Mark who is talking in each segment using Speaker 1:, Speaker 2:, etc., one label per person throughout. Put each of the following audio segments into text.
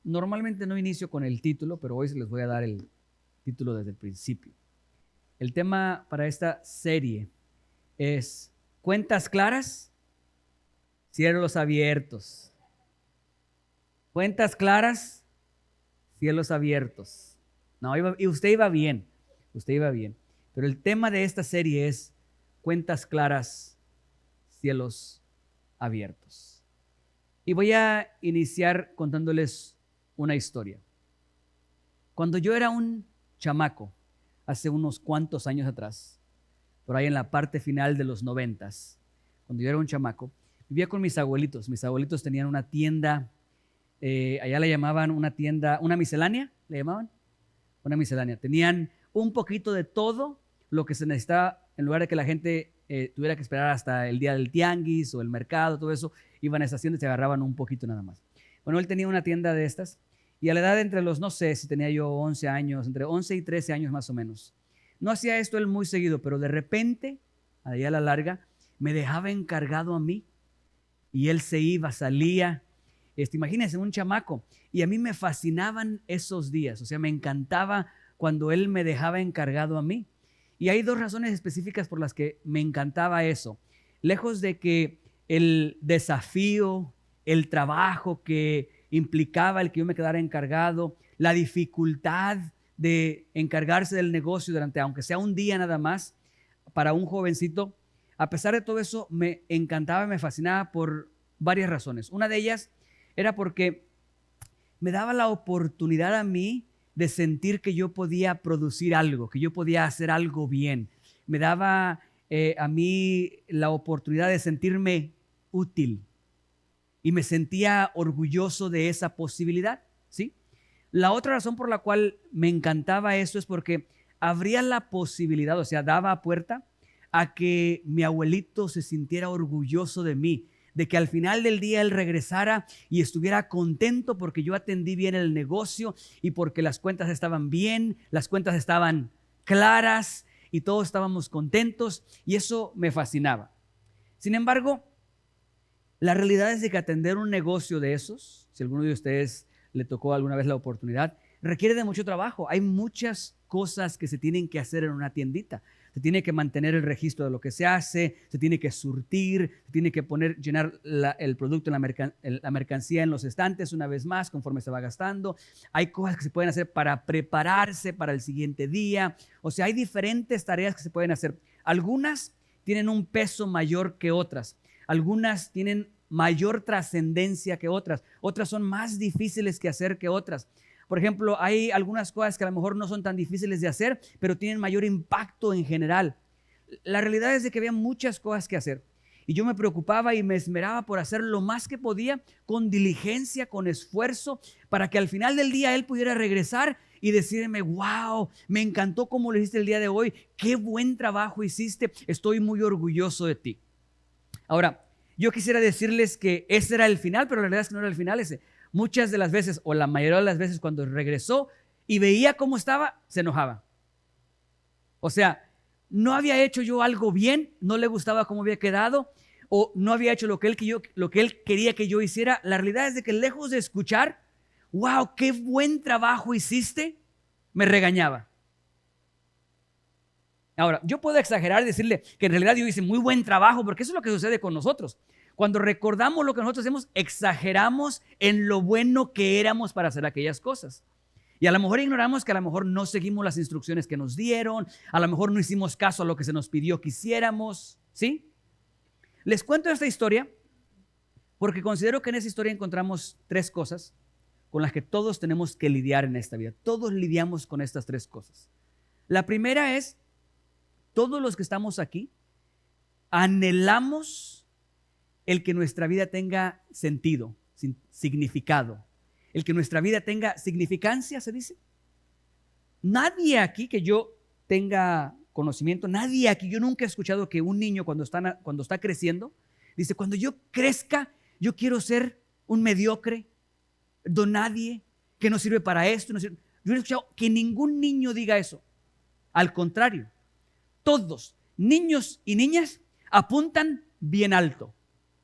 Speaker 1: Normalmente no inicio con el título, pero hoy se les voy a dar el título desde el principio. El tema para esta serie es cuentas claras, cielos abiertos. Cuentas claras, cielos abiertos. No, y usted iba bien, Pero el tema de esta serie es cuentas claras, cielos abiertos. Y voy a iniciar contándoles una historia. Cuando yo era un chamaco, hace unos cuantos años atrás, por ahí en la parte final de los 90s, cuando yo era un chamaco, vivía con mis abuelitos. Mis abuelitos tenían una tienda, allá le llamaban una tienda, una miscelánea, le llamaban, una miscelánea. Tenían un poquito de todo lo que se necesitaba, en lugar de que la gente tuviera que esperar hasta el día del tianguis o el mercado, todo eso, iban a esas tiendas y se agarraban un poquito nada más. Bueno, él tenía una tienda de estas y a la edad de entre los, no sé si tenía yo 11 años, entre 11 y 13 años más o menos. No hacía esto él muy seguido, pero de repente, allá a la larga, me dejaba encargado a mí y él se iba, salía. Imagínense, un chamaco. Y a mí me fascinaban esos días, o sea, me encantaba cuando él me dejaba encargado a mí. Y hay dos razones específicas por las que me encantaba eso. Lejos de que el desafío, el trabajo que implicaba el que yo me quedara encargado, la dificultad de encargarse del negocio durante, aunque sea un día nada más, para un jovencito, a pesar de todo eso, me encantaba, me fascinaba por varias razones. Una de ellas era porque me daba la oportunidad a mí de sentir que yo podía producir algo, que yo podía hacer algo bien. Me daba a mí la oportunidad de sentirme útil y me sentía orgulloso de esa posibilidad, ¿sí? La otra razón por la cual me encantaba esto es porque abría la posibilidad, o sea, daba puerta a que mi abuelito se sintiera orgulloso de mí, de que al final del día él regresara y estuviera contento porque yo atendí bien el negocio y porque las cuentas estaban bien, las cuentas estaban claras y todos estábamos contentos y eso me fascinaba. Sin embargo, la realidad es de que atender un negocio de esos, si alguno de ustedes le tocó alguna vez la oportunidad, requiere de mucho trabajo. Hay muchas cosas que se tienen que hacer en una tiendita. Se tiene que mantener el registro de lo que se hace, se tiene que surtir, se tiene que llenar el producto, la mercancía en los estantes una vez más conforme se va gastando. Hay cosas que se pueden hacer para prepararse para el siguiente día. O sea, hay diferentes tareas que se pueden hacer. Algunas tienen un peso mayor que otras. Algunas tienen mayor trascendencia que otras. Otras son más difíciles que hacer que otras. Por ejemplo, hay algunas cosas que a lo mejor no son tan difíciles de hacer, pero tienen mayor impacto en general. La realidad es de que había muchas cosas que hacer. Y yo me preocupaba y me esmeraba por hacer lo más que podía, con diligencia, con esfuerzo, para que al final del día él pudiera regresar y decirme, wow, me encantó cómo lo hiciste el día de hoy, qué buen trabajo hiciste, estoy muy orgulloso de ti. Ahora, yo quisiera decirles que ese era el final, pero la realidad es que no era el final ese. Muchas de las veces, o la mayoría de las veces, cuando regresó y veía cómo estaba, se enojaba. O sea, no había hecho yo algo bien, no le gustaba cómo había quedado, o no había hecho lo que él quería que yo hiciera. La realidad es de que lejos de escuchar, wow, qué buen trabajo hiciste, me regañaba. Ahora, yo puedo exagerar y decirle que en realidad yo hice muy buen trabajo, porque eso es lo que sucede con nosotros. Cuando recordamos lo que nosotros hacemos, exageramos en lo bueno que éramos para hacer aquellas cosas. Y a lo mejor ignoramos que a lo mejor no seguimos las instrucciones que nos dieron, a lo mejor no hicimos caso a lo que se nos pidió que hiciéramos, ¿sí? Les cuento esta historia porque considero que en esa historia encontramos tres cosas con las que todos tenemos que lidiar en esta vida. Todos lidiamos con estas tres cosas. La primera es, todos los que estamos aquí anhelamos el que nuestra vida tenga sentido, significado. El que nuestra vida tenga significancia, se dice. Nadie aquí que yo tenga conocimiento, nadie aquí, yo nunca he escuchado que un niño cuando está creciendo, dice, cuando yo crezca, yo quiero ser un mediocre, don nadie, que no sirve para esto. Yo no he escuchado que ningún niño diga eso. Al contrario, todos, niños y niñas, apuntan bien alto.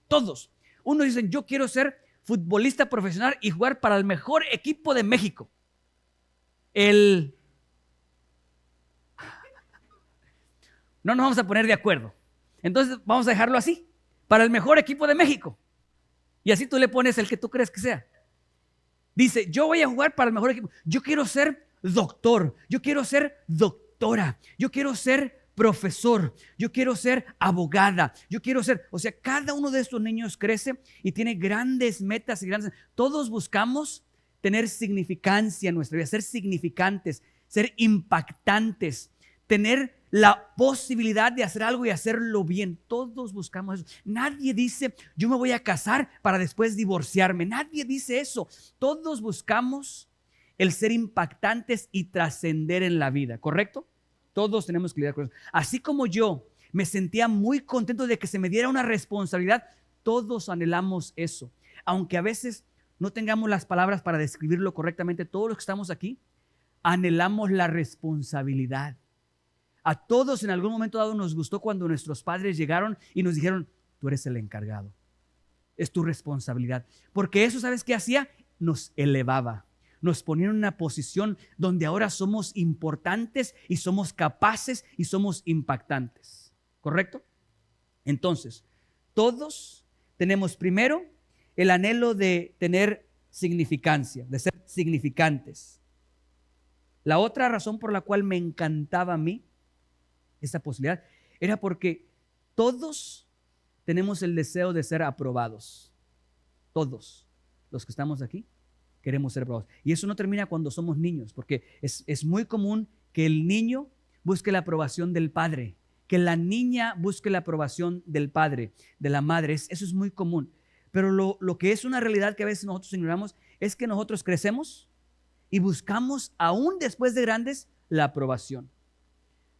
Speaker 1: Todos. Unos dicen, yo quiero ser futbolista profesional y jugar para el mejor equipo de México. No nos vamos a poner de acuerdo. Entonces vamos a dejarlo así, para el mejor equipo de México. Y así tú le pones el que tú crees que sea. Dice, yo voy a jugar para el mejor equipo. Yo quiero ser doctor, yo quiero ser doctora, yo quiero ser profesor, yo quiero ser abogada, yo quiero ser... O sea, cada uno de estos niños crece y tiene grandes metas y grandes... Todos buscamos tener significancia en nuestra vida, ser significantes, ser impactantes, tener la posibilidad de hacer algo y hacerlo bien. Todos buscamos eso. Nadie dice, yo me voy a casar para después divorciarme. Nadie dice eso. Todos buscamos el ser impactantes y trascender en la vida, ¿correcto? Todos tenemos que lidiar con eso. Así como yo me sentía muy contento de que se me diera una responsabilidad, todos anhelamos eso. Aunque a veces no tengamos las palabras para describirlo correctamente, todos los que estamos aquí anhelamos la responsabilidad. A todos en algún momento dado nos gustó cuando nuestros padres llegaron y nos dijeron, tú eres el encargado, es tu responsabilidad. Porque eso, ¿sabes qué hacía? Nos elevaba, nos ponía en una posición donde ahora somos importantes y somos capaces y somos impactantes. ¿Correcto? Entonces, todos tenemos primero el anhelo de tener significancia, de ser significantes. La otra razón por la cual me encantaba a mí esta posibilidad era porque todos tenemos el deseo de ser aprobados. Todos los que estamos aquí queremos ser aprobados. Y eso no termina cuando somos niños, porque es muy común que el niño busque la aprobación del padre, que la niña busque la aprobación del padre, de la madre. Eso es muy común. Pero lo que es una realidad que a veces nosotros ignoramos es que nosotros crecemos y buscamos, aún después de grandes, la aprobación.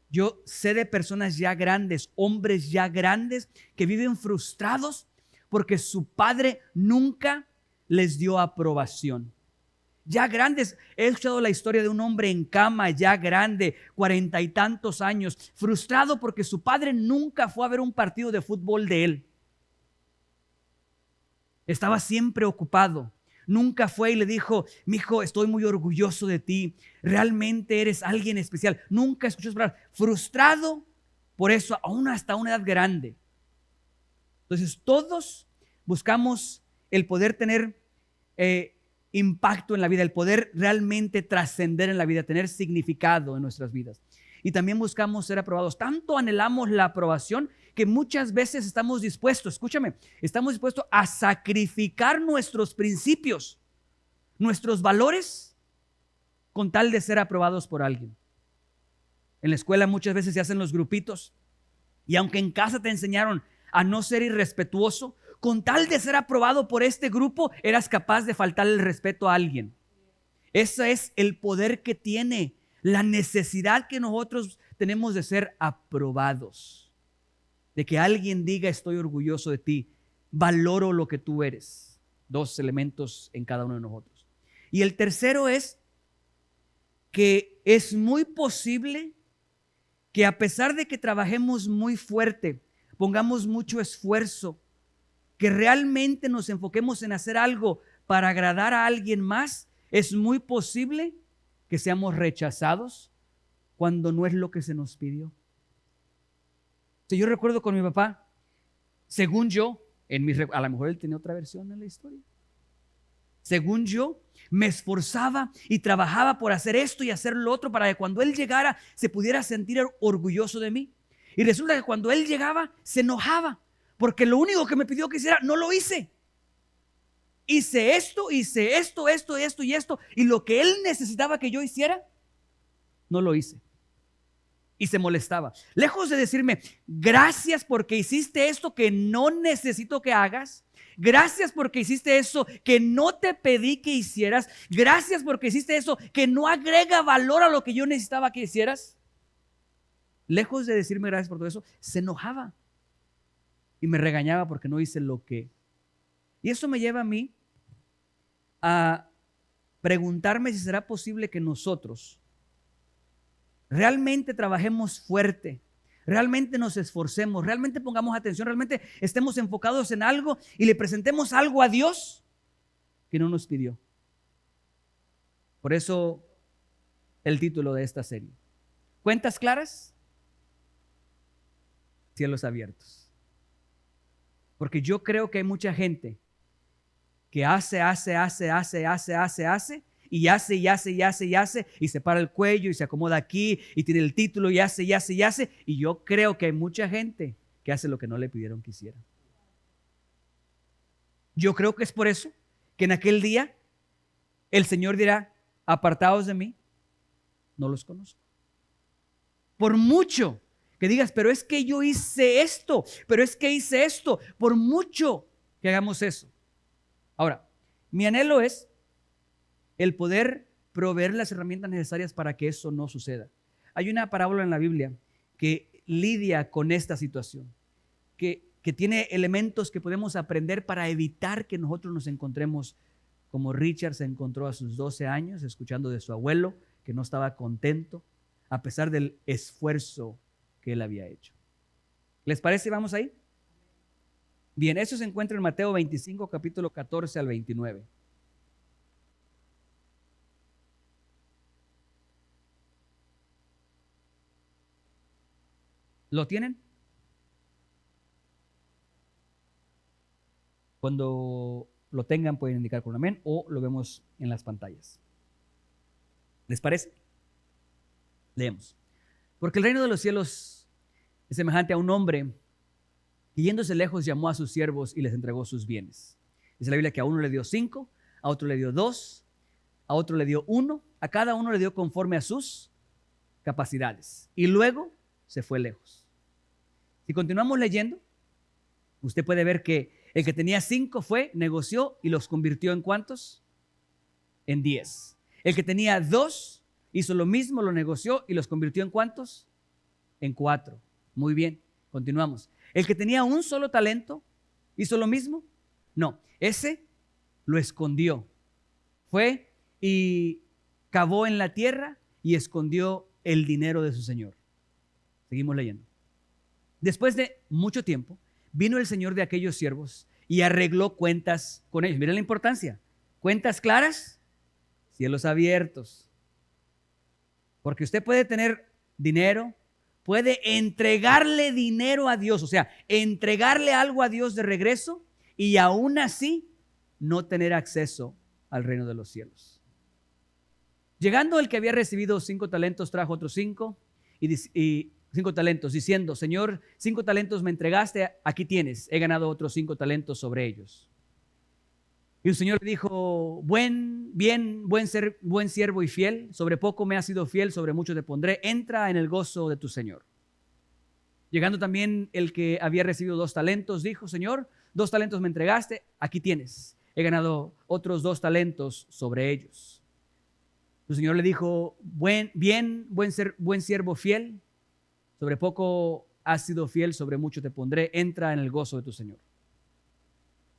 Speaker 1: Yo sé de personas ya grandes, hombres ya grandes, que viven frustrados porque su padre nunca les dio aprobación. Ya grandes, he escuchado la historia de un hombre en cama, ya grande, 40 y tantos años, frustrado porque su padre nunca fue a ver un partido de fútbol de él. Estaba siempre ocupado. Nunca fue y le dijo, mijo, estoy muy orgulloso de ti. Realmente eres alguien especial. Nunca escuchó sus palabras. Frustrado por eso, aún hasta una edad grande. Entonces, todos buscamos el poder tener impacto en la vida, el poder realmente trascender en la vida, tener significado en nuestras vidas. Y también buscamos ser aprobados. Tanto anhelamos la aprobación que muchas veces estamos dispuestos, escúchame, estamos dispuestos a sacrificar nuestros principios, nuestros valores, con tal de ser aprobados por alguien. En la escuela muchas veces se hacen los grupitos y aunque en casa te enseñaron a no ser irrespetuoso, con tal de ser aprobado por este grupo, eras capaz de faltarle el respeto a alguien. Ese es el poder que tiene, la necesidad que nosotros tenemos de ser aprobados. De que alguien diga, estoy orgulloso de ti, valoro lo que tú eres. Dos elementos en cada uno de nosotros. Y el tercero es que es muy posible que a pesar de que trabajemos muy fuerte, pongamos mucho esfuerzo, que realmente nos enfoquemos en hacer algo para agradar a alguien más, es muy posible que seamos rechazados cuando no es lo que se nos pidió. Yo recuerdo con mi papá, según yo, a lo mejor él tenía otra versión de la historia. Según yo, me esforzaba y trabajaba por hacer esto y hacer lo otro para que cuando él llegara se pudiera sentir orgulloso de mí. Y resulta que cuando él llegaba se enojaba porque lo único que me pidió que hiciera no lo hice. Hice esto y esto y lo que él necesitaba que yo hiciera, no lo hice. Y se molestaba. Lejos de decirme, gracias porque hiciste esto que no necesito que hagas. Gracias porque hiciste eso que no te pedí que hicieras. Gracias porque hiciste eso que no agrega valor a lo que yo necesitaba que hicieras. Lejos de decirme gracias por todo eso, se enojaba. Y me regañaba porque no hice lo que... Y eso me lleva a mí a preguntarme si será posible que nosotros realmente trabajemos fuerte, realmente nos esforcemos, realmente pongamos atención, realmente estemos enfocados en algo y le presentemos algo a Dios que no nos pidió. Por eso el título de esta serie. ¿Cuentas claras? Cielos abiertos. Porque yo creo que hay mucha gente que hace, y se para el cuello y se acomoda aquí y tiene el título y hace, y yo creo que hay mucha gente que hace lo que no le pidieron que hiciera. Yo creo que es por eso que en aquel día el Señor dirá: apartaos de mí, no los conozco. Por mucho que digas, pero es que yo hice esto, por mucho que hagamos eso. Ahora, mi anhelo es el poder proveer las herramientas necesarias para que eso no suceda. Hay una parábola en la Biblia que lidia con esta situación, que tiene elementos que podemos aprender para evitar que nosotros nos encontremos como Richard se encontró a sus 12 años, escuchando de su abuelo que no estaba contento a pesar del esfuerzo que él había hecho. ¿Les parece? ¿Vamos ahí? Bien, eso se encuentra en Mateo 25, capítulo 14 al 29. ¿Lo tienen? Cuando lo tengan pueden indicar con amén o lo vemos en las pantallas. ¿Les parece? Leemos. Porque el reino de los cielos es semejante a un hombre que yéndose lejos llamó a sus siervos y les entregó sus bienes. Dice la Biblia que a uno le dio 5, a otro le dio 2, a otro le dio 1, a cada uno le dio conforme a sus capacidades. Y luego se fue lejos. Si continuamos leyendo, usted puede ver que el que tenía 5 fue, negoció y los convirtió en ¿cuántos? En 10. El que tenía 2 hizo lo mismo, lo negoció y los convirtió en ¿cuántos? En 4. Muy bien, continuamos. El que tenía un solo talento hizo lo mismo. No, ese lo escondió. Fue y cavó en la tierra y escondió el dinero de su señor. Seguimos leyendo. Después de mucho tiempo, vino el señor de aquellos siervos y arregló cuentas con ellos. Miren la importancia. Cuentas claras, cielos abiertos. Porque usted puede tener dinero, puede entregarle dinero a Dios, o sea, entregarle algo a Dios de regreso y aún así no tener acceso al reino de los cielos. Llegando el que había recibido 5 talentos, trajo otros 5 y 5 talentos, diciendo: Señor, 5 talentos me entregaste, aquí tienes, he ganado otros 5 talentos sobre ellos. Y el Señor le dijo: buen siervo y fiel, sobre poco me has sido fiel, sobre mucho te pondré, entra en el gozo de tu Señor. Llegando también el que había recibido 2 talentos, dijo: Señor, 2 talentos me entregaste, aquí tienes, he ganado otros 2 talentos sobre ellos. El Señor le dijo: buen siervo fiel, sobre poco has sido fiel, sobre mucho te pondré, entra en el gozo de tu Señor.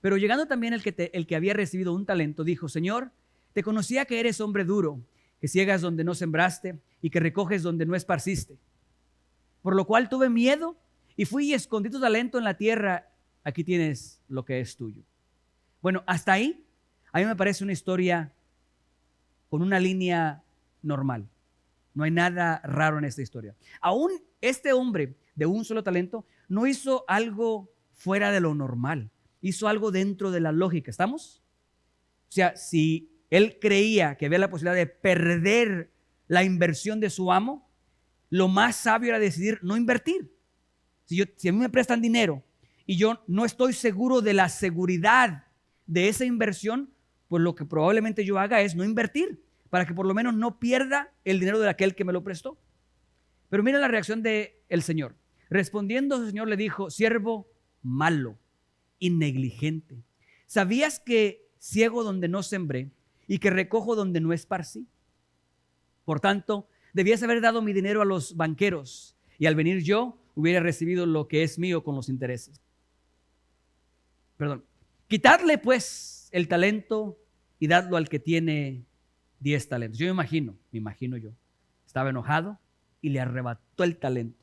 Speaker 1: Pero llegando también el que había recibido 1 talento, dijo: Señor, te conocía que eres hombre duro, que ciegas donde no sembraste y que recoges donde no esparciste. Por lo cual tuve miedo y fui y escondí tu talento en la tierra. Aquí tienes lo que es tuyo. Bueno, hasta ahí, a mí me parece una historia con una línea normal. No hay nada raro en esta historia. Aún este hombre de 1 solo talento no hizo algo fuera de lo normal. Hizo algo dentro de la lógica. ¿Estamos? O sea, si él creía que había la posibilidad de perder la inversión de su amo, lo más sabio era decidir no invertir. Si a mí me prestan dinero y yo no estoy seguro de la seguridad de esa inversión, pues lo que probablemente yo haga es no invertir, para que por lo menos no pierda el dinero de aquel que me lo prestó. Pero mira la reacción del Señor. Respondiendo, el Señor le dijo: siervo malo y negligente, ¿sabías que ciego donde no sembré y que recojo donde no esparcí? Por tanto, debías haber dado mi dinero a los banqueros y al venir yo hubiera recibido lo que es mío con los intereses. Quitadle pues el talento y dadlo al que tiene 10 talentos. Yo me imagino yo, estaba enojado y le arrebató el talento.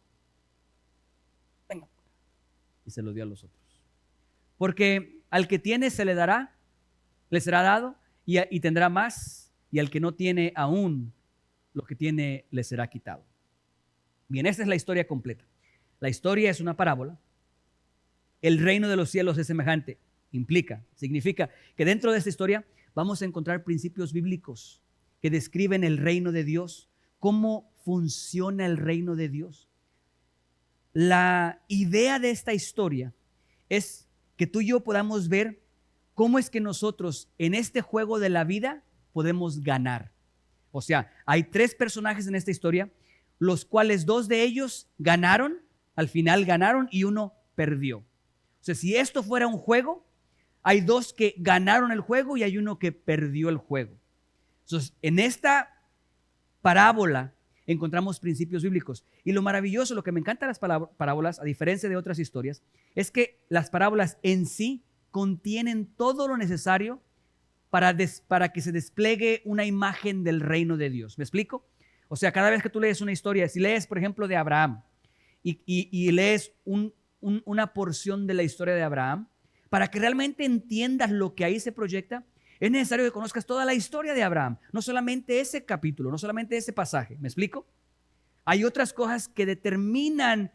Speaker 1: Venga. Y se lo dio a los otros. Porque al que tiene se le dará le será dado y tendrá más, y al que no tiene aún, lo que tiene le será quitado. Bien, esta es la historia completa. La historia es una parábola. El reino de los cielos es semejante. Significa que dentro de esta historia vamos a encontrar principios bíblicos que describen el reino de Dios, cómo funciona el reino de Dios. La idea de esta historia es que tú y yo podamos ver cómo es que nosotros en este juego de la vida podemos ganar. O sea, hay 3 personajes en esta historia, los cuales 2 de ellos ganaron, al final ganaron y 1 perdió. O sea, si esto fuera un juego, hay 2 que ganaron el juego y hay 1 que perdió el juego. Entonces, en esta parábola encontramos principios bíblicos. Y lo maravilloso, lo que me encanta de las parábolas, a diferencia de otras historias, es que las parábolas en sí contienen todo lo necesario para que se despliegue una imagen del reino de Dios. ¿Me explico? O sea, cada vez que tú lees una historia, si lees, por ejemplo, de Abraham y lees una porción de la historia de Abraham, para que realmente entiendas lo que ahí se proyecta, es necesario que conozcas toda la historia de Abraham, no solamente ese capítulo, no solamente ese pasaje. ¿Me explico? Hay otras cosas que determinan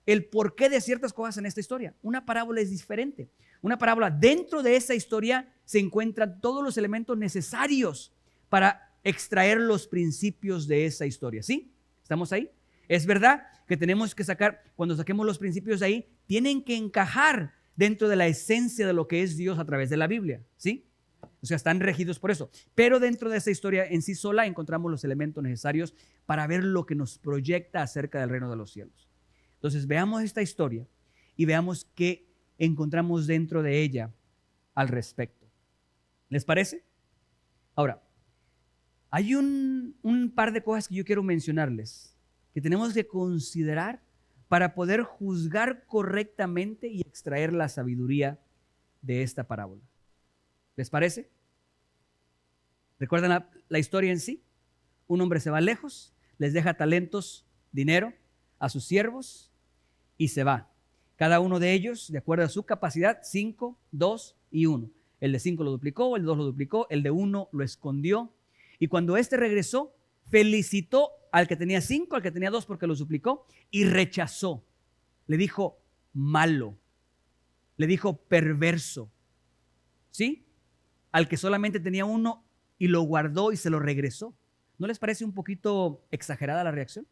Speaker 1: el porqué de ciertas cosas en esta historia. Una parábola es diferente. Una parábola, dentro de esa historia se encuentran todos los elementos necesarios para extraer los principios de esa historia. ¿Sí? ¿Estamos ahí? Es verdad que tenemos que sacar, cuando saquemos los principios de ahí, tienen que encajar dentro de la esencia de lo que es Dios a través de la Biblia. ¿Sí? O sea, están regidos por eso. Pero dentro de esa historia en sí sola encontramos los elementos necesarios para ver lo que nos proyecta acerca del reino de los cielos. Entonces, veamos esta historia y veamos qué encontramos dentro de ella al respecto. ¿Les parece? Ahora, hay un par de cosas que yo quiero mencionarles que tenemos que considerar para poder juzgar correctamente y extraer la sabiduría de esta parábola. ¿Les parece? ¿Recuerdan la historia en sí? Un hombre se va lejos, les deja talentos, dinero a sus siervos y se va. Cada uno de ellos, de acuerdo a su capacidad, 5, 2 y 1. El de 5 lo duplicó, el de 2 lo duplicó, el de 1 lo escondió. Y cuando éste regresó, felicitó al que tenía 5, al que tenía 2 porque los duplicó y rechazó. Le dijo malo, le dijo perverso. ¿Sí? Al que solamente tenía 1 y lo guardó y se lo regresó. ¿No les parece un poquito exagerada la reacción?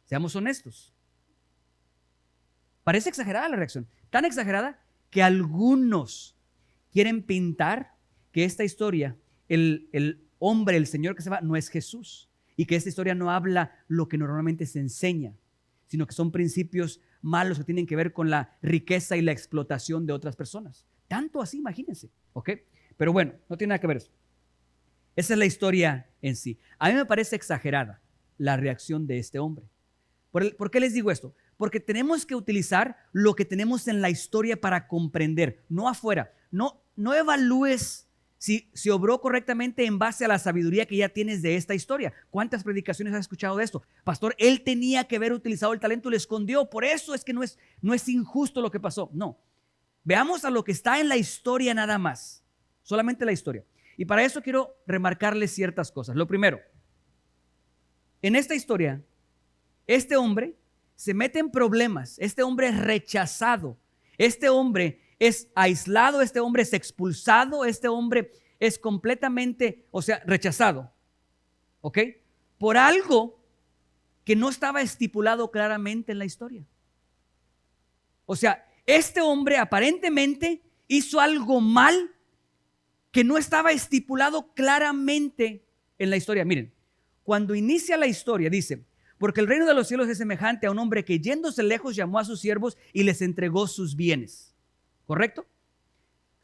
Speaker 1: Seamos honestos. Parece exagerada la reacción. Tan exagerada que algunos quieren pintar que esta historia, el hombre, el Señor que se va, no es Jesús. Y que esta historia no habla lo que normalmente se enseña, sino que son principios malos que tienen que ver con la riqueza y la explotación de otras personas. Tanto así, imagínense. ¿Ok? Pero bueno, no tiene nada que ver eso. Esa es la historia en sí. A mí me parece exagerada la reacción de este hombre. ¿Por qué les digo esto? Porque tenemos que utilizar lo que tenemos en la historia para comprender, no afuera. No evalúes si obró correctamente en base a la sabiduría que ya tienes de esta historia. ¿Cuántas predicaciones has escuchado de esto? Pastor, él tenía que haber utilizado el talento y lo escondió. Por eso es que no es injusto lo que pasó. No. Veamos a lo que está en la historia nada más. Solamente la historia. Y para eso quiero remarcarles ciertas cosas. Lo primero, en esta historia, este hombre se mete en problemas. Este hombre es rechazado. Este hombre es aislado. Este hombre es expulsado. Este hombre es completamente, rechazado. ¿Ok? Por algo que no estaba estipulado claramente en la historia. O sea, este hombre aparentemente hizo algo mal que no estaba estipulado claramente en la historia. Miren, cuando inicia la historia dice, porque el reino de los cielos es semejante a un hombre que yéndose lejos llamó a sus siervos y les entregó sus bienes. ¿Correcto?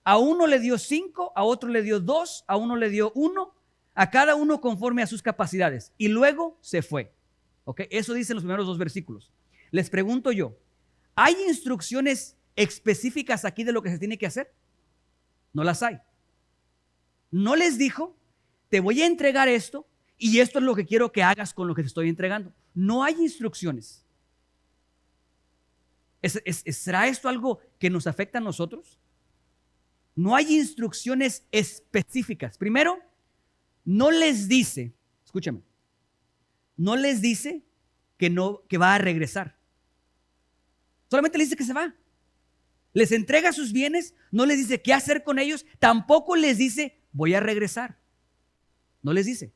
Speaker 1: A uno le dio 5, a otro le dio 2, a uno le dio 1, a cada uno conforme a sus capacidades. Y luego se fue. ¿Ok? Eso dicen los primeros 2 versículos. Les pregunto yo, ¿hay instrucciones específicas aquí de lo que se tiene que hacer? No las hay. No les dijo, te voy a entregar esto y esto es lo que quiero que hagas con lo que te estoy entregando. No hay instrucciones. ¿Será esto algo que nos afecta a nosotros? no hay instrucciones específicas. Primero, no les dice, escúchame, no les dice que va a regresar. Solamente les dice que se va. Les entrega sus bienes, no les dice qué hacer con ellos, tampoco les dice voy a regresar. No les dice.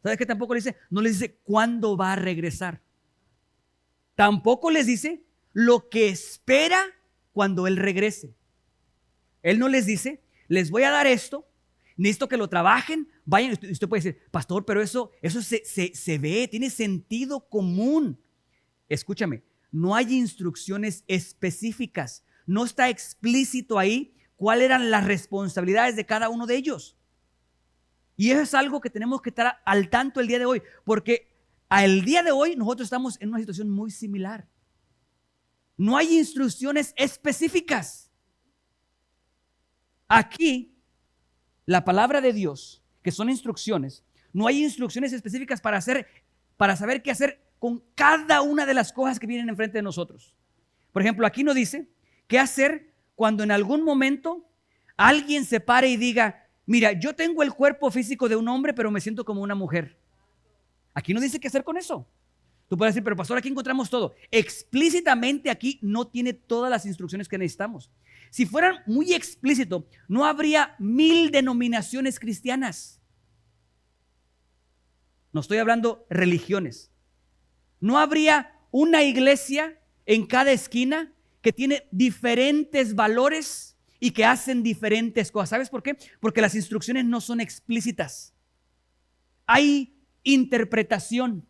Speaker 1: ¿Sabes qué tampoco les dice? No les dice cuándo va a regresar. Tampoco les dice lo que espera cuando Él regrese. Él no les dice, les voy a dar esto, necesito que lo trabajen, vayan. Usted puede decir, pastor, pero eso se ve, tiene sentido común. Escúchame, no hay instrucciones específicas. No está explícito ahí cuáles eran las responsabilidades de cada uno de ellos. Y eso es algo que tenemos que estar al tanto el día de hoy, porque al día de hoy nosotros estamos en una situación muy similar. No hay instrucciones específicas. Aquí, la palabra de Dios, que son instrucciones, no hay instrucciones específicas para saber qué hacer con cada una de las cosas que vienen enfrente de nosotros. Por ejemplo, aquí no dice qué hacer cuando en algún momento alguien se pare y diga, mira, yo tengo el cuerpo físico de un hombre, pero me siento como una mujer. Aquí no dice qué hacer con eso. Tú puedes decir, pero pastor, aquí encontramos todo. Explícitamente aquí no tiene todas las instrucciones que necesitamos. Si fueran muy explícito, no habría 1000 denominaciones cristianas. No estoy hablando religiones. No habría una iglesia en cada esquina que tiene diferentes valores y que hacen diferentes cosas. ¿Sabes por qué? Porque las instrucciones no son explícitas. Hay interpretación.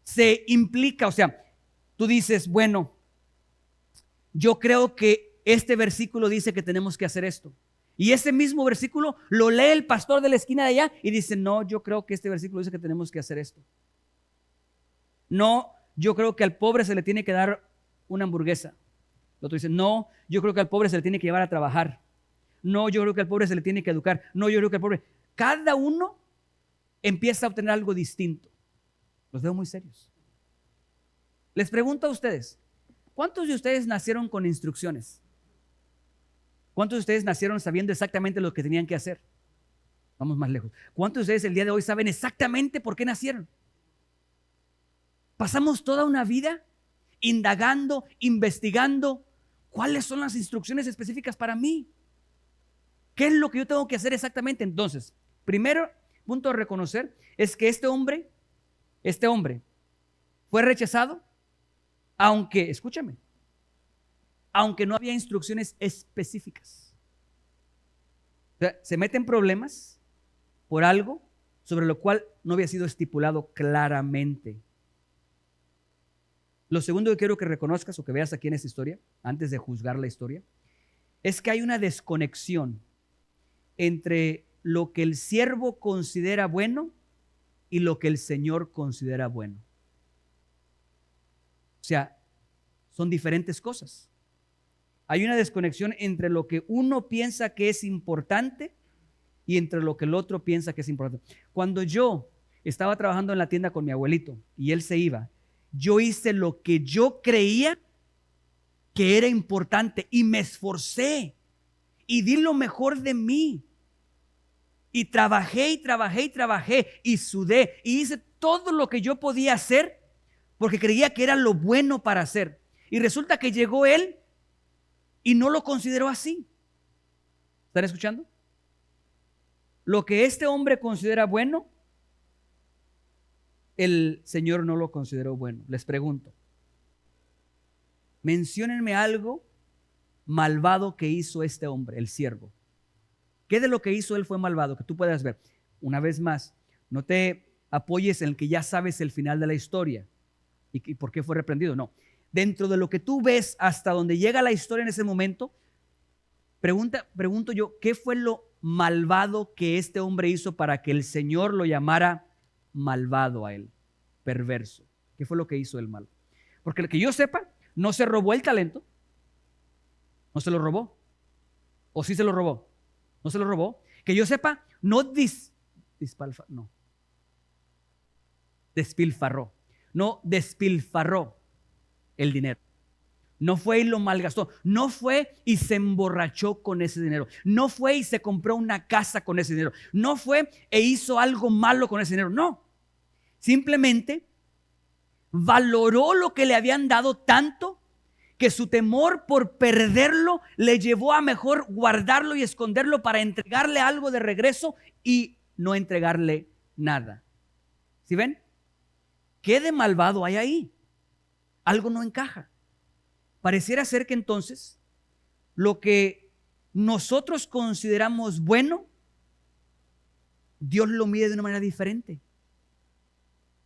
Speaker 1: Se implica, o sea, tú dices, bueno, yo creo que este versículo dice que tenemos que hacer esto. Y ese mismo versículo lo lee el pastor de la esquina de allá y dice, no, yo creo que este versículo dice que tenemos que hacer esto. No, yo creo que al pobre se le tiene que dar una hamburguesa. El otro dice, no, yo creo que al pobre se le tiene que llevar a trabajar. No, yo creo que al pobre se le tiene que educar. No, yo creo que al pobre... Cada uno empieza a obtener algo distinto. Los veo muy serios. Les pregunto a ustedes, ¿cuántos de ustedes nacieron con instrucciones? ¿Cuántos de ustedes nacieron sabiendo exactamente lo que tenían que hacer? Vamos más lejos. ¿Cuántos de ustedes el día de hoy saben exactamente por qué nacieron? Pasamos toda una vida indagando, investigando cuáles son las instrucciones específicas para mí. ¿Qué es lo que yo tengo que hacer exactamente? Entonces, primero punto a reconocer es que este hombre fue rechazado, aunque, escúchame, aunque no había instrucciones específicas. O sea, se mete en problemas por algo sobre lo cual no había sido estipulado claramente. Lo segundo que quiero que reconozcas o que veas aquí en esta historia, antes de juzgar la historia, es que hay una desconexión entre lo que el siervo considera bueno y lo que el Señor considera bueno. O sea, son diferentes cosas. Hay una desconexión entre lo que uno piensa que es importante y entre lo que el otro piensa que es importante. Cuando yo estaba trabajando en la tienda con mi abuelito y él se iba, yo hice lo que yo creía que era importante y me esforcé y di lo mejor de mí. Y trabajé y sudé y hice todo lo que yo podía hacer porque creía que era lo bueno para hacer. Y resulta que llegó él y no lo consideró así. ¿Están escuchando? Lo que este hombre considera bueno, el Señor no lo consideró bueno. Les pregunto, menciónenme algo malvado que hizo este hombre, el siervo. ¿Qué de lo que hizo él fue malvado? Que tú puedas ver. Una vez más, no te apoyes en el que ya sabes el final de la historia y por qué fue reprendido. No. Dentro de lo que tú ves hasta donde llega la historia en ese momento, pregunto yo, ¿qué fue lo malvado que este hombre hizo para que el Señor lo llamara malvado a él? Perverso. ¿Qué fue lo que hizo él mal? Porque lo que yo sepa, no se robó el talento. No se lo robó. ¿O sí se lo robó? No se lo robó. Que yo sepa, no despilfarró. No despilfarró el dinero. No fue y lo malgastó. No fue y se emborrachó con ese dinero. No fue y se compró una casa con ese dinero. No fue e hizo algo malo con ese dinero. No. Simplemente valoró lo que le habían dado tanto que su temor por perderlo le llevó a mejor guardarlo y esconderlo para entregarle algo de regreso y no entregarle nada. ¿Sí ven? ¿Qué de malvado hay ahí? Algo no encaja. Pareciera ser que entonces lo que nosotros consideramos bueno, Dios lo mide de una manera diferente.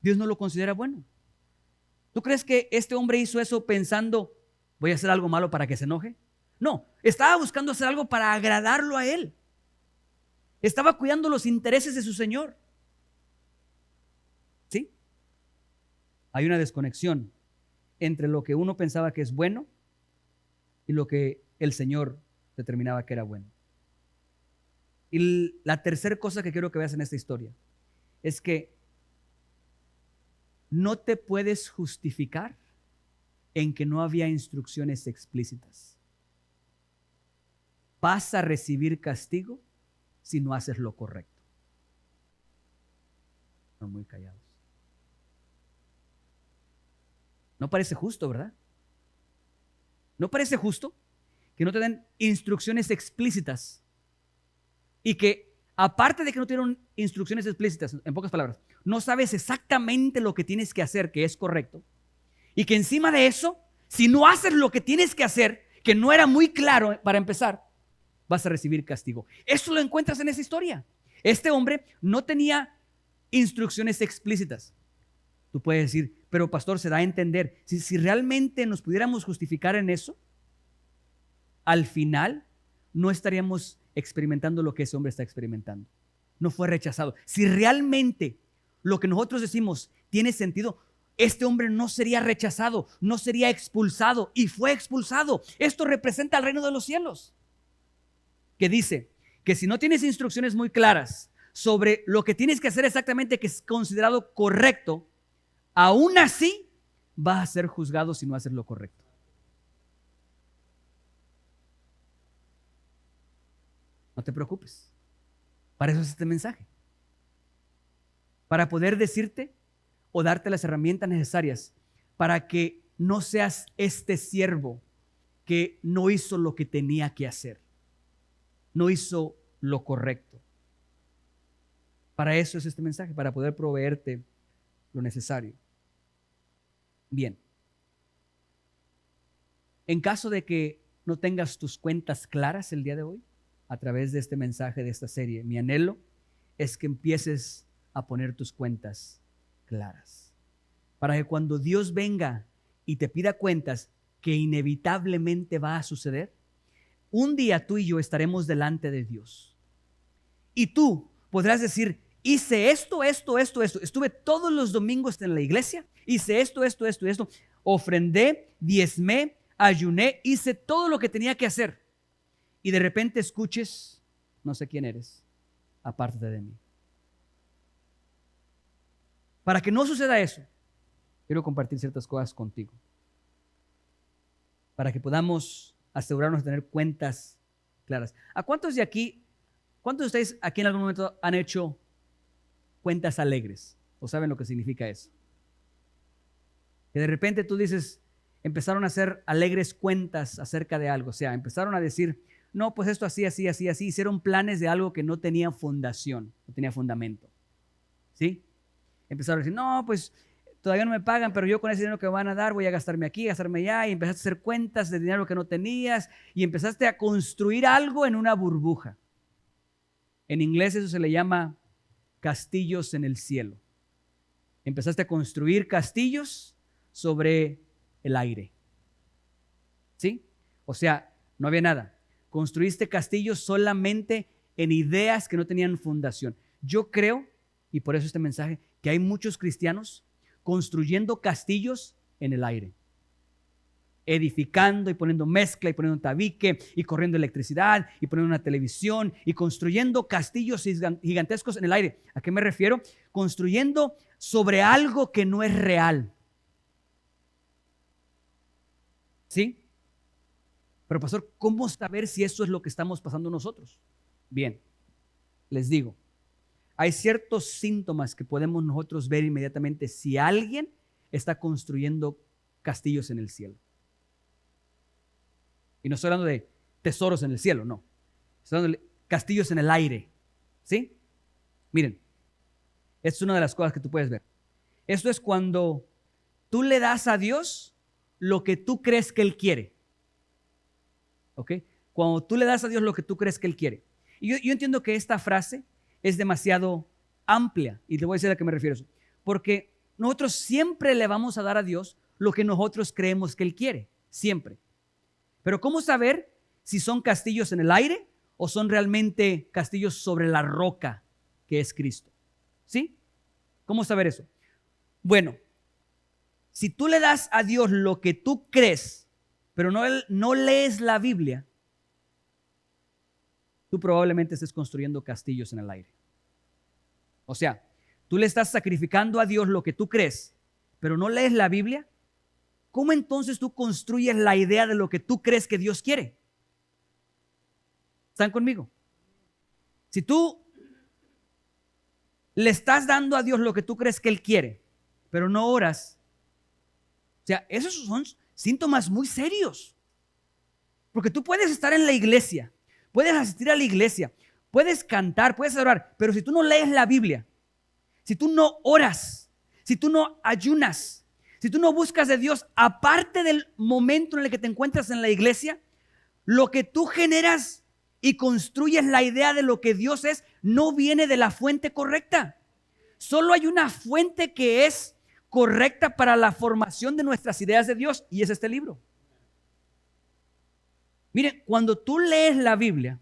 Speaker 1: Dios no lo considera bueno. ¿Tú crees que este hombre hizo eso pensando, voy a hacer algo malo para que se enoje? No, estaba buscando hacer algo para agradarlo a él. Estaba cuidando los intereses de su Señor. ¿Sí? Hay una desconexión entre lo que uno pensaba que es bueno y lo que el Señor determinaba que era bueno. Y la tercera cosa que quiero que veas en esta historia es que no te puedes justificar en que no había instrucciones explícitas. Vas a recibir castigo si no haces lo correcto. Están muy callados. No parece justo, ¿verdad? ¿No parece justo que no te den instrucciones explícitas y que aparte de que no te dieron instrucciones explícitas, en pocas palabras, no sabes exactamente lo que tienes que hacer, que es correcto, y que encima de eso, si no haces lo que tienes que hacer, que no era muy claro para empezar, vas a recibir castigo? Eso lo encuentras en esa historia. Este hombre no tenía instrucciones explícitas. Tú puedes decir, pero pastor, se da a entender, si realmente nos pudiéramos justificar en eso, al final no estaríamos experimentando lo que ese hombre está experimentando. No fue rechazado. Si realmente lo que nosotros decimos tiene sentido, este hombre no sería rechazado, no sería expulsado, y fue expulsado. Esto representa el reino de los cielos, que dice que si no tienes instrucciones muy claras sobre lo que tienes que hacer exactamente, que es considerado correcto, aún así vas a ser juzgado si no haces lo correcto. No te preocupes. Para eso es este mensaje. Para poder decirte o darte las herramientas necesarias para que no seas este siervo que no hizo lo que tenía que hacer. No hizo lo correcto. Para eso es este mensaje, para poder proveerte lo necesario. Bien. En caso de que no tengas tus cuentas claras el día de hoy, a través de este mensaje, de esta serie, mi anhelo es que empieces a poner tus cuentas claras. Para que cuando Dios venga y te pida cuentas, que inevitablemente va a suceder, un día tú y yo estaremos delante de Dios. Y tú podrás decir, hice esto. Estuve todos los domingos en la iglesia, hice esto. Ofrendé, diezmé, ayuné, hice todo lo que tenía que hacer. Y de repente escuches, no sé quién eres, apártate de mí. Para que no suceda eso, quiero compartir ciertas cosas contigo. Para que podamos asegurarnos de tener cuentas claras. ¿A cuántos de ustedes aquí en algún momento han hecho cuentas alegres? ¿O saben lo que significa eso? Que de repente tú dices, empezaron a hacer alegres cuentas acerca de algo. O sea, empezaron a decir, no, pues esto así. Hicieron planes de algo que no tenía fundación, no tenía fundamento. ¿Sí? Empezaron a decir, no, pues todavía no me pagan, pero yo con ese dinero que me van a dar voy a gastarme aquí, gastarme allá. Y empezaste a hacer cuentas de dinero que no tenías y empezaste a construir algo en una burbuja. En inglés eso se le llama castillos en el cielo. Empezaste a construir castillos sobre el aire. ¿Sí? O sea, no había nada. Construiste castillos solamente en ideas que no tenían fundación. Yo creo, y por eso este mensaje, que hay muchos cristianos construyendo castillos en el aire. Edificando y poniendo mezcla y poniendo un tabique y corriendo electricidad y poniendo una televisión y construyendo castillos gigantescos en el aire. ¿A qué me refiero? Construyendo sobre algo que no es real. ¿Sí? Pero pastor, ¿cómo saber si eso es lo que estamos pasando nosotros? Bien, les digo, hay ciertos síntomas que podemos nosotros ver inmediatamente si alguien está construyendo castillos en el cielo. Y no estoy hablando de tesoros en el cielo, no. Estoy hablando de castillos en el aire. ¿Sí? Miren, esta es una de las cosas que tú puedes ver. Esto es cuando tú le das a Dios lo que tú crees que Él quiere. ¿Ok? Cuando tú le das a Dios lo que tú crees que Él quiere. Y yo entiendo que esta frase es demasiado amplia. Y te voy a decir a qué me refiero. Porque nosotros siempre le vamos a dar a Dios lo que nosotros creemos que Él quiere. Siempre. Pero ¿cómo saber si son castillos en el aire o son realmente castillos sobre la roca que es Cristo? ¿Sí? ¿Cómo saber eso? Bueno, si tú le das a Dios lo que tú crees, pero no lees la Biblia, tú probablemente estés construyendo castillos en el aire. O sea, tú le estás sacrificando a Dios lo que tú crees, pero no lees la Biblia. ¿Cómo entonces tú construyes la idea de lo que tú crees que Dios quiere? ¿Están conmigo? Si tú le estás dando a Dios lo que tú crees que Él quiere, pero no oras, o sea, esos son síntomas muy serios. Porque tú puedes estar en la iglesia, puedes asistir a la iglesia, puedes cantar, puedes orar, pero si tú no lees la Biblia, si tú no oras, si tú no ayunas, si tú no buscas de Dios, aparte del momento en el que te encuentras en la iglesia, lo que tú generas y construyes la idea de lo que Dios es, no viene de la fuente correcta. Solo hay una fuente que es correcta para la formación de nuestras ideas de Dios, y es este libro. Miren, cuando tú lees la Biblia,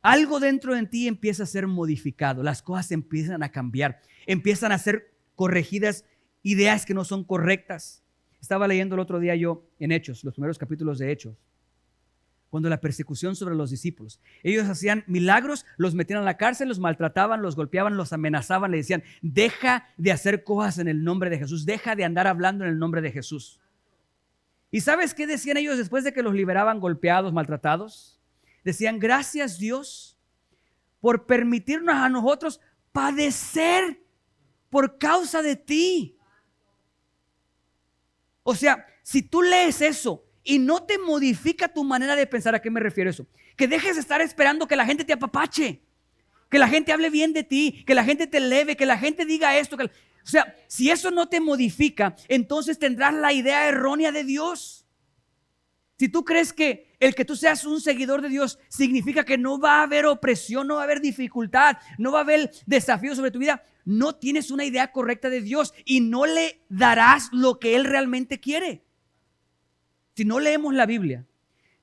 Speaker 1: algo dentro de ti empieza a ser modificado, las cosas empiezan a cambiar, empiezan a ser corregidas ideas que no son correctas. Estaba leyendo el otro día yo en Hechos, los primeros capítulos de Hechos, cuando la persecución sobre los discípulos. Ellos hacían milagros, los metían a la cárcel, los maltrataban, los golpeaban, los amenazaban, le decían, deja de hacer cosas en el nombre de Jesús, deja de andar hablando en el nombre de Jesús. ¿Y sabes qué decían ellos después de que los liberaban golpeados, maltratados? Decían, gracias Dios por permitirnos a nosotros padecer por causa de ti. O sea, si tú lees eso y no te modifica tu manera de pensar, ¿a qué me refiero eso? Que dejes de estar esperando que la gente te apapache, que la gente hable bien de ti, que la gente te eleve, que la gente diga esto. O sea, si eso no te modifica, entonces tendrás la idea errónea de Dios. Si tú crees que el que tú seas un seguidor de Dios significa que no va a haber opresión, no va a haber dificultad, no va a haber desafíos sobre tu vida, no tienes una idea correcta de Dios y no le darás lo que Él realmente quiere. Si no leemos la Biblia,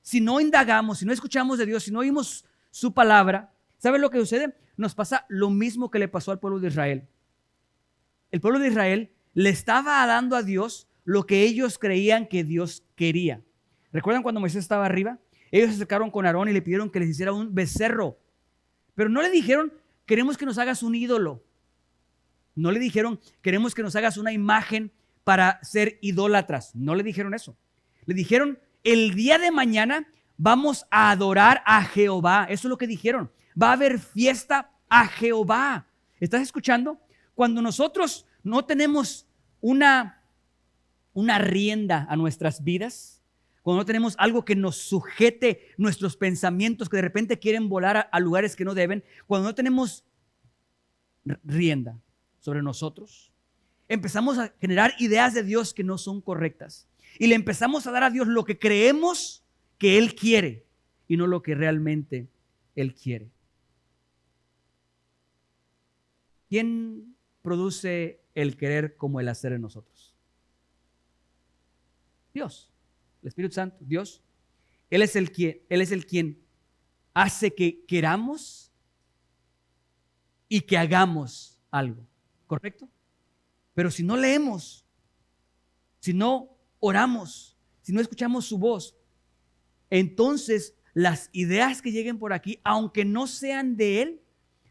Speaker 1: si no indagamos, si no escuchamos de Dios, si no oímos su palabra, ¿sabes lo que sucede? Nos pasa lo mismo que le pasó al pueblo de Israel. El pueblo de Israel le estaba dando a Dios lo que ellos creían que Dios quería. ¿Recuerdan cuando Moisés estaba arriba? Ellos se acercaron con Aarón y le pidieron que les hiciera un becerro. Pero no le dijeron, queremos que nos hagas un ídolo. No le dijeron, queremos que nos hagas una imagen para ser idólatras. No le dijeron eso. Le dijeron, el día de mañana vamos a adorar a Jehová. Eso es lo que dijeron. Va a haber fiesta a Jehová. ¿Estás escuchando? Cuando nosotros no tenemos una rienda a nuestras vidas, cuando no tenemos algo que nos sujete nuestros pensamientos que de repente quieren volar a lugares que no deben, cuando no tenemos rienda sobre nosotros, empezamos a generar ideas de Dios que no son correctas y le empezamos a dar a Dios lo que creemos que Él quiere y no lo que realmente Él quiere. ¿Quién produce el querer como el hacer en nosotros? Dios. El Espíritu Santo, Dios, Él es el quien hace que queramos y que hagamos algo, ¿correcto? Pero si no leemos, si no oramos, si no escuchamos su voz, entonces las ideas que lleguen por aquí, aunque no sean de Él,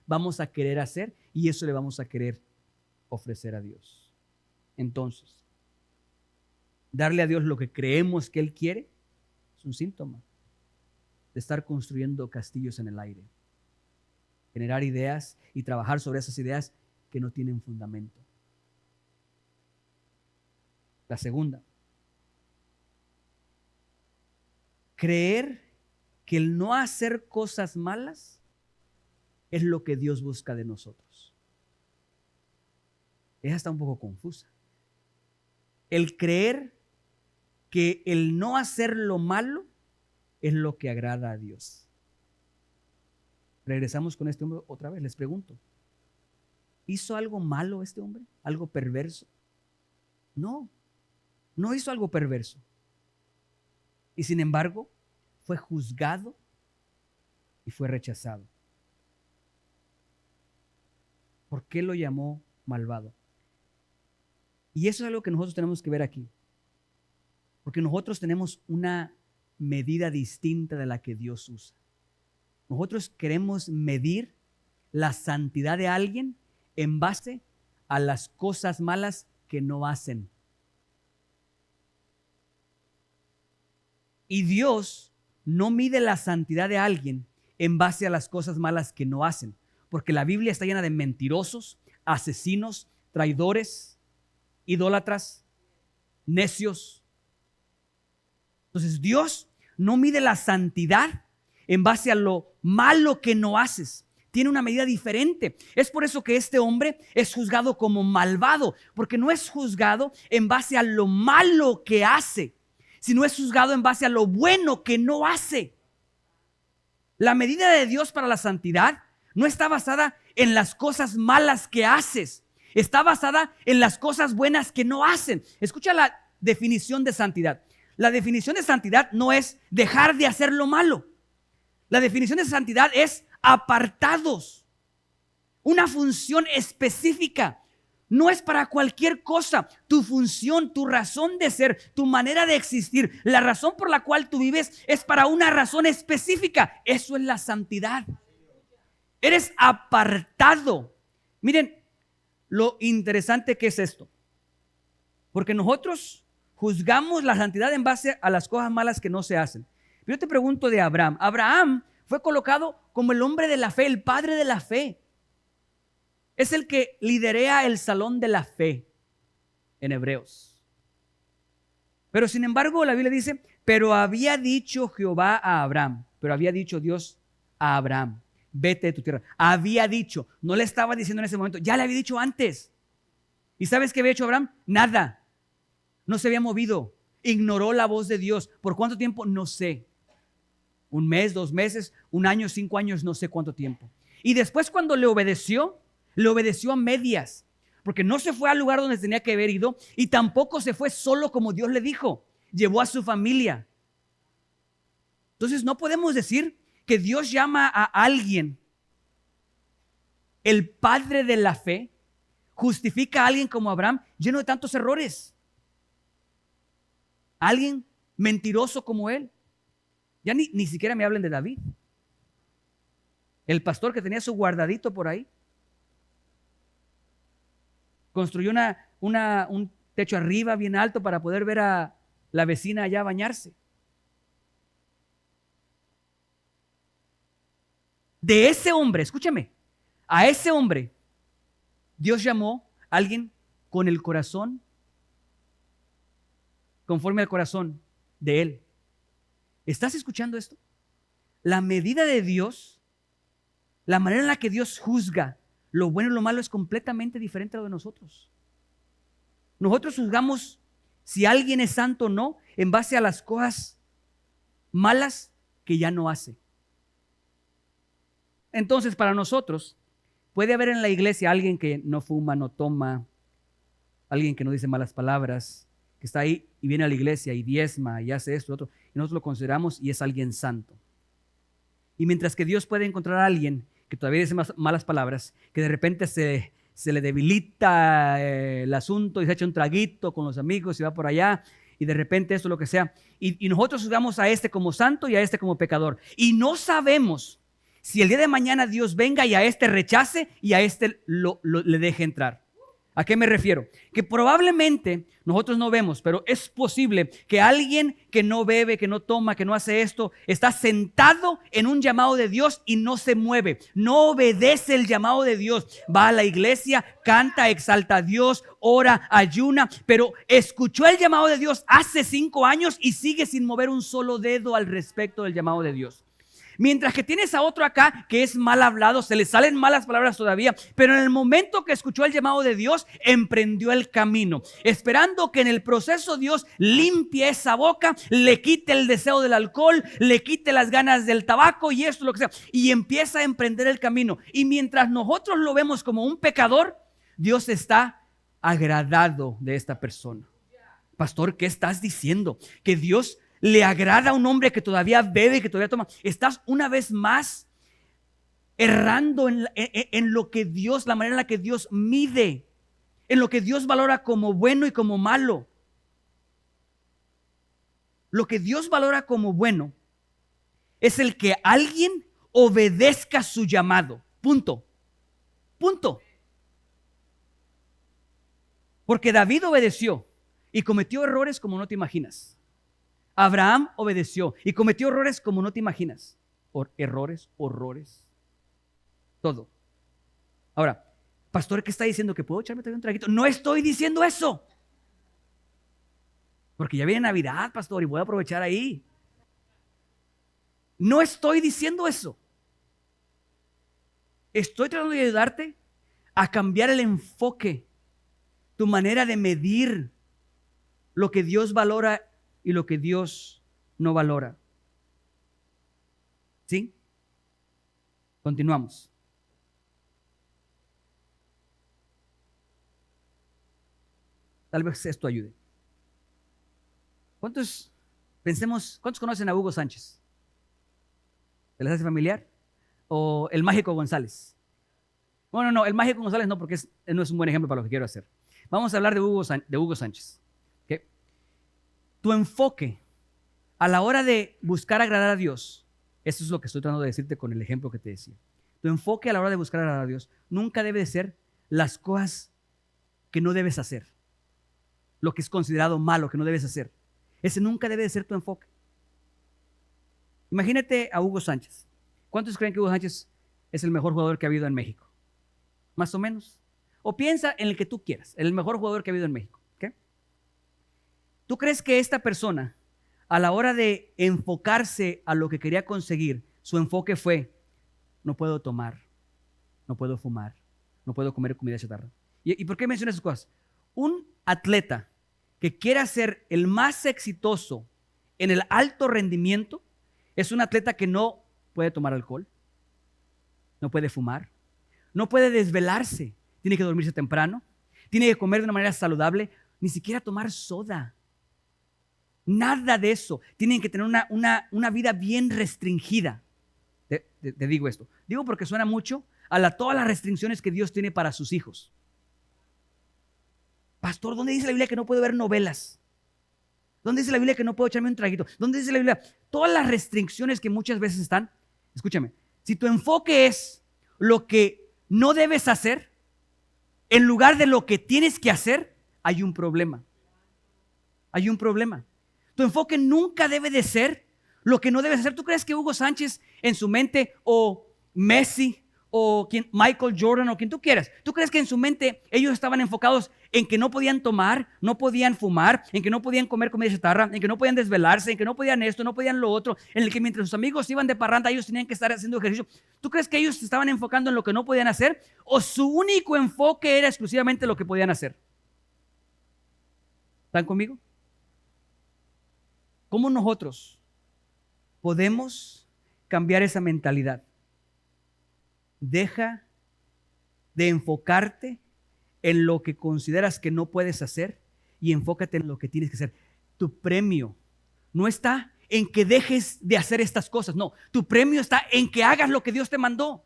Speaker 1: vamos a querer hacer y eso le vamos a querer ofrecer a Dios. Entonces, darle a Dios lo que creemos que Él quiere es Es un síntoma de estar construyendo castillos en el aire. Generar ideas y trabajar sobre esas ideas que no tienen fundamento. La segunda, creer que el no hacer cosas malas es lo que Dios busca de nosotros. Esa está un poco confusa. El creer que el no hacer lo malo es lo que agrada a Dios. Regresamos con este hombre otra vez. Les pregunto, ¿hizo algo malo este hombre? ¿Algo perverso? No, no hizo algo perverso. Y sin embargo, fue juzgado y fue rechazado. ¿Por qué lo llamó malvado? Y eso es algo que nosotros tenemos que ver aquí. Porque nosotros tenemos una medida distinta de la que Dios usa. Nosotros queremos medir la santidad de alguien en base a las cosas malas que no hacen. Y Dios no mide la santidad de alguien en base a las cosas malas que no hacen. Porque la Biblia está llena de mentirosos, asesinos, traidores, idólatras, necios. Entonces Dios no mide la santidad en base a lo malo que no haces. Tiene una medida diferente. Es por eso que este hombre es juzgado como malvado, porque no es juzgado en base a lo malo que hace, sino es juzgado en base a lo bueno que no hace. La medida de Dios para la santidad no está basada en las cosas malas que haces. Está basada en las cosas buenas que no hacen. Escucha la definición de santidad. La definición de santidad no es dejar de hacer lo malo. La definición de santidad es apartados. Una función específica. No es para cualquier cosa. Tu función, tu razón de ser, tu manera de existir, la razón por la cual tú vives es para una razón específica. Eso es la santidad. Eres apartado. Miren lo interesante que es esto. Porque nosotros juzgamos la santidad en base a las cosas malas que no se hacen. Yo te pregunto de Abraham. Abraham fue colocado como el hombre de la fe, el padre de la fe. Es el que liderea el salón de la fe en Hebreos. Pero sin embargo la Biblia dice, pero había dicho Jehová a Abraham, pero había dicho Dios a Abraham, vete de tu tierra. Había dicho, no le estaba diciendo en ese momento, ya le había dicho antes. ¿Y sabes qué había hecho Abraham? Nada. No se había movido. Ignoró la voz de Dios. ¿Por cuánto tiempo? No sé. 1 mes, 2 meses, 1 año, 5 años, no sé cuánto tiempo. Y después cuando le obedeció a medias. Porque no se fue al lugar donde tenía que haber ido y tampoco se fue solo como Dios le dijo. Llevó a su familia. Entonces no podemos decir que Dios llama a alguien el padre de la fe, justifica a alguien como Abraham lleno de tantos errores. Alguien mentiroso como él. Ya ni siquiera me hablen de David. El pastor que tenía su guardadito por ahí. Construyó un techo arriba bien alto para poder ver a la vecina allá bañarse. De ese hombre, escúchame, a ese hombre Dios llamó a alguien con el corazón conforme al corazón de él. ¿Estás escuchando esto? La medida de Dios, la manera en la que Dios juzga lo bueno y lo malo es completamente diferente a lo de nosotros. Nosotros juzgamos si alguien es santo o no en base a las cosas malas que ya no hace. Entonces, para nosotros, puede haber en la iglesia alguien que no fuma, no toma, alguien que no dice malas palabras, que está ahí y viene a la iglesia y diezma y hace esto y otro, y nosotros lo consideramos y es alguien santo. Y mientras que Dios puede encontrar a alguien que todavía dice malas palabras, que de repente se le debilita el asunto y se echa un traguito con los amigos y va por allá y de repente esto, lo que sea, y nosotros juzgamos a este como santo y a este como pecador. Y no sabemos si el día de mañana Dios venga y a este rechace y a este le deje entrar. ¿A qué me refiero? Que probablemente nosotros no vemos, pero es posible que alguien que no bebe, que no toma, que no hace esto, está sentado en un llamado de Dios y no se mueve, no obedece el llamado de Dios. Va a la iglesia, canta, exalta a Dios, ora, ayuna, pero escuchó el llamado de Dios hace 5 años y sigue sin mover un solo dedo al respecto del llamado de Dios. Mientras que tienes a otro acá que es mal hablado, se le salen malas palabras todavía, pero en el momento que escuchó el llamado de Dios, emprendió el camino, esperando que en el proceso Dios limpie esa boca, le quite el deseo del alcohol, le quite las ganas del tabaco y esto, lo que sea, y empieza a emprender el camino. Y mientras nosotros lo vemos como un pecador, Dios está agradado de esta persona. Pastor, ¿qué estás diciendo? Que Dios le agrada a un hombre que todavía bebe, que todavía toma. Estás una vez más errando en lo que Dios, la manera en la que Dios mide, en lo que Dios valora como bueno y como malo. Lo que Dios valora como bueno es el que alguien obedezca su llamado. Punto. Punto. Porque David obedeció y cometió errores como no te imaginas. Abraham obedeció y cometió errores como no te imaginas. Errores, horrores, todo. Ahora, pastor, ¿qué está diciendo? ¿Que puedo echarme todavía un traguito? No estoy diciendo eso. Porque ya viene Navidad, pastor, y voy a aprovechar ahí. No estoy diciendo eso. Estoy tratando de ayudarte a cambiar el enfoque, tu manera de medir lo que Dios valora y lo que Dios no valora. ¿Sí? Continuamos. Tal vez esto ayude. ¿Cuántos conocen a Hugo Sánchez? ¿Se les hace familiar? ¿O el Mágico González? Bueno, no, el Mágico González no, porque no es un buen ejemplo para lo que quiero hacer. Vamos a hablar de Hugo Sánchez. ¿Okay? Tu enfoque a la hora de buscar agradar a Dios, eso es lo que estoy tratando de decirte con el ejemplo que te decía. Tu enfoque a la hora de buscar agradar a Dios nunca debe de ser las cosas que no debes hacer, lo que es considerado malo, que no debes hacer. Ese nunca debe de ser tu enfoque. Imagínate a Hugo Sánchez. ¿Cuántos creen que Hugo Sánchez es el mejor jugador que ha habido en México? Más o menos. O piensa en el que tú quieras, el mejor jugador que ha habido en México. ¿Okay? ¿Tú crees que esta persona, a la hora de enfocarse a lo que quería conseguir, su enfoque fue: no puedo tomar, no puedo fumar, no puedo comer comida chatarra? ¿Y por qué menciono esas cosas? Un atleta que quiera ser el más exitoso en el alto rendimiento es un atleta que no puede tomar alcohol, no puede fumar, no puede desvelarse, tiene que dormirse temprano, tiene que comer de una manera saludable, ni siquiera tomar soda. Nada de eso. Tienen que tener una vida bien restringida. Te digo esto. Digo porque suena mucho a todas las restricciones que Dios tiene para sus hijos. Pastor, ¿dónde dice la Biblia que no puedo ver novelas? ¿Dónde dice la Biblia que no puedo echarme un traguito? ¿Dónde dice la Biblia? Todas las restricciones que muchas veces están. Escúchame, si tu enfoque es lo que no debes hacer en lugar de lo que tienes que hacer, hay un problema. Hay un problema. Tu enfoque nunca debe de ser lo que no debes hacer. ¿Tú crees que Hugo Sánchez en su mente, o Messi, o Michael Jordan, o quien tú quieras, tú crees que en su mente ellos estaban enfocados en que no podían tomar, no podían fumar, en que no podían comer comida chatarra, en que no podían desvelarse, en que no podían esto, no podían lo otro, en el que mientras sus amigos iban de parranda ellos tenían que estar haciendo ejercicio? ¿Tú crees que ellos se estaban enfocando en lo que no podían hacer, o su único enfoque era exclusivamente lo que podían hacer? ¿Están conmigo? ¿Cómo nosotros podemos cambiar esa mentalidad? Deja de enfocarte en lo que consideras que no puedes hacer y enfócate en lo que tienes que hacer. Tu premio no está en que dejes de hacer estas cosas, no. Tu premio está en que hagas lo que Dios te mandó.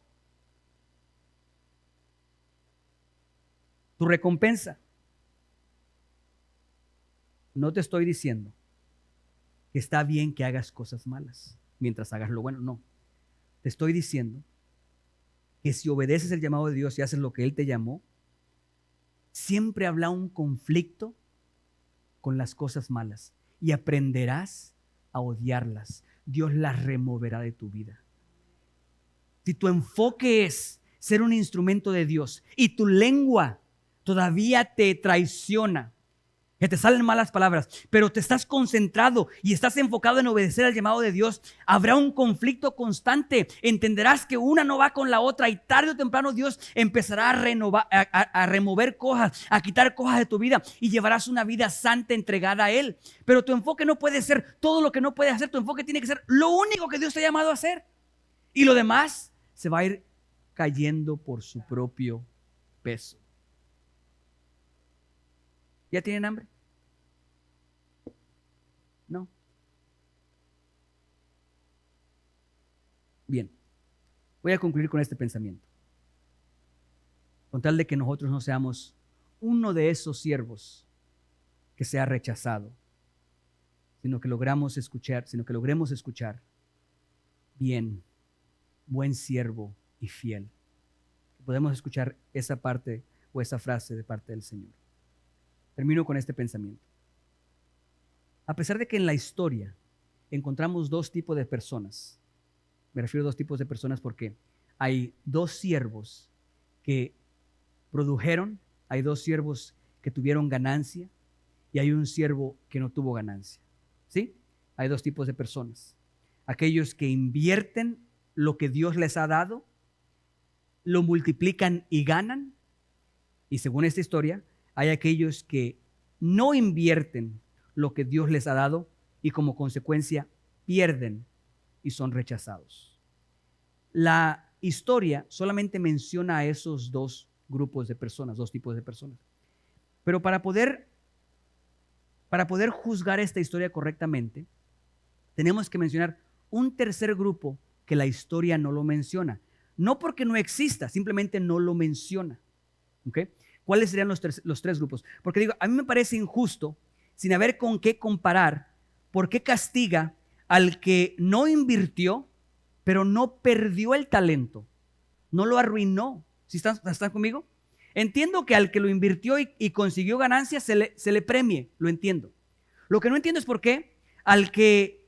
Speaker 1: Tu recompensa. No te estoy diciendo que está bien que hagas cosas malas mientras hagas lo bueno, no. Te estoy diciendo que si obedeces el llamado de Dios y haces lo que Él te llamó, siempre habrá un conflicto con las cosas malas y aprenderás a odiarlas. Dios las removerá de tu vida. Si tu enfoque es ser un instrumento de Dios y tu lengua todavía te traiciona, que te salen malas palabras, pero te estás concentrado y estás enfocado en obedecer al llamado de Dios, habrá un conflicto constante. Entenderás que una no va con la otra y tarde o temprano Dios empezará a remover cosas, a quitar cosas de tu vida y llevarás una vida santa entregada a Él. Pero tu enfoque no puede ser todo lo que no puedes hacer, tu enfoque tiene que ser lo único que Dios te ha llamado a hacer. Y lo demás se va a ir cayendo por su propio peso. ¿Ya tienen hambre? No. Bien, voy a concluir con este pensamiento. Con tal de que nosotros no seamos uno de esos siervos que sea rechazado, sino que logremos escuchar, bien, buen siervo y fiel. Podemos escuchar esa parte o esa frase de parte del Señor. Termino con este pensamiento. A pesar de que en la historia encontramos dos tipos de personas, me refiero a dos tipos de personas porque hay dos siervos que produjeron, hay dos siervos que tuvieron ganancia y hay un siervo que no tuvo ganancia. ¿Sí? Hay dos tipos de personas. Aquellos que invierten lo que Dios les ha dado, lo multiplican y ganan. Y según esta historia, hay aquellos que no invierten lo que Dios les ha dado y como consecuencia pierden y son rechazados. La historia solamente menciona a esos dos grupos de personas, dos tipos de personas. Pero para poder juzgar esta historia correctamente, tenemos que mencionar un tercer grupo que la historia no lo menciona. No porque no exista, simplemente no lo menciona. ¿Okay? ¿Cuáles serían los tres grupos? Porque digo, a mí me parece injusto, sin haber con qué comparar, ¿por qué castiga al que no invirtió, pero no perdió el talento? No lo arruinó. ¿Sí están conmigo? Entiendo que al que lo invirtió y consiguió ganancias se le premie, lo entiendo. Lo que no entiendo es por qué al que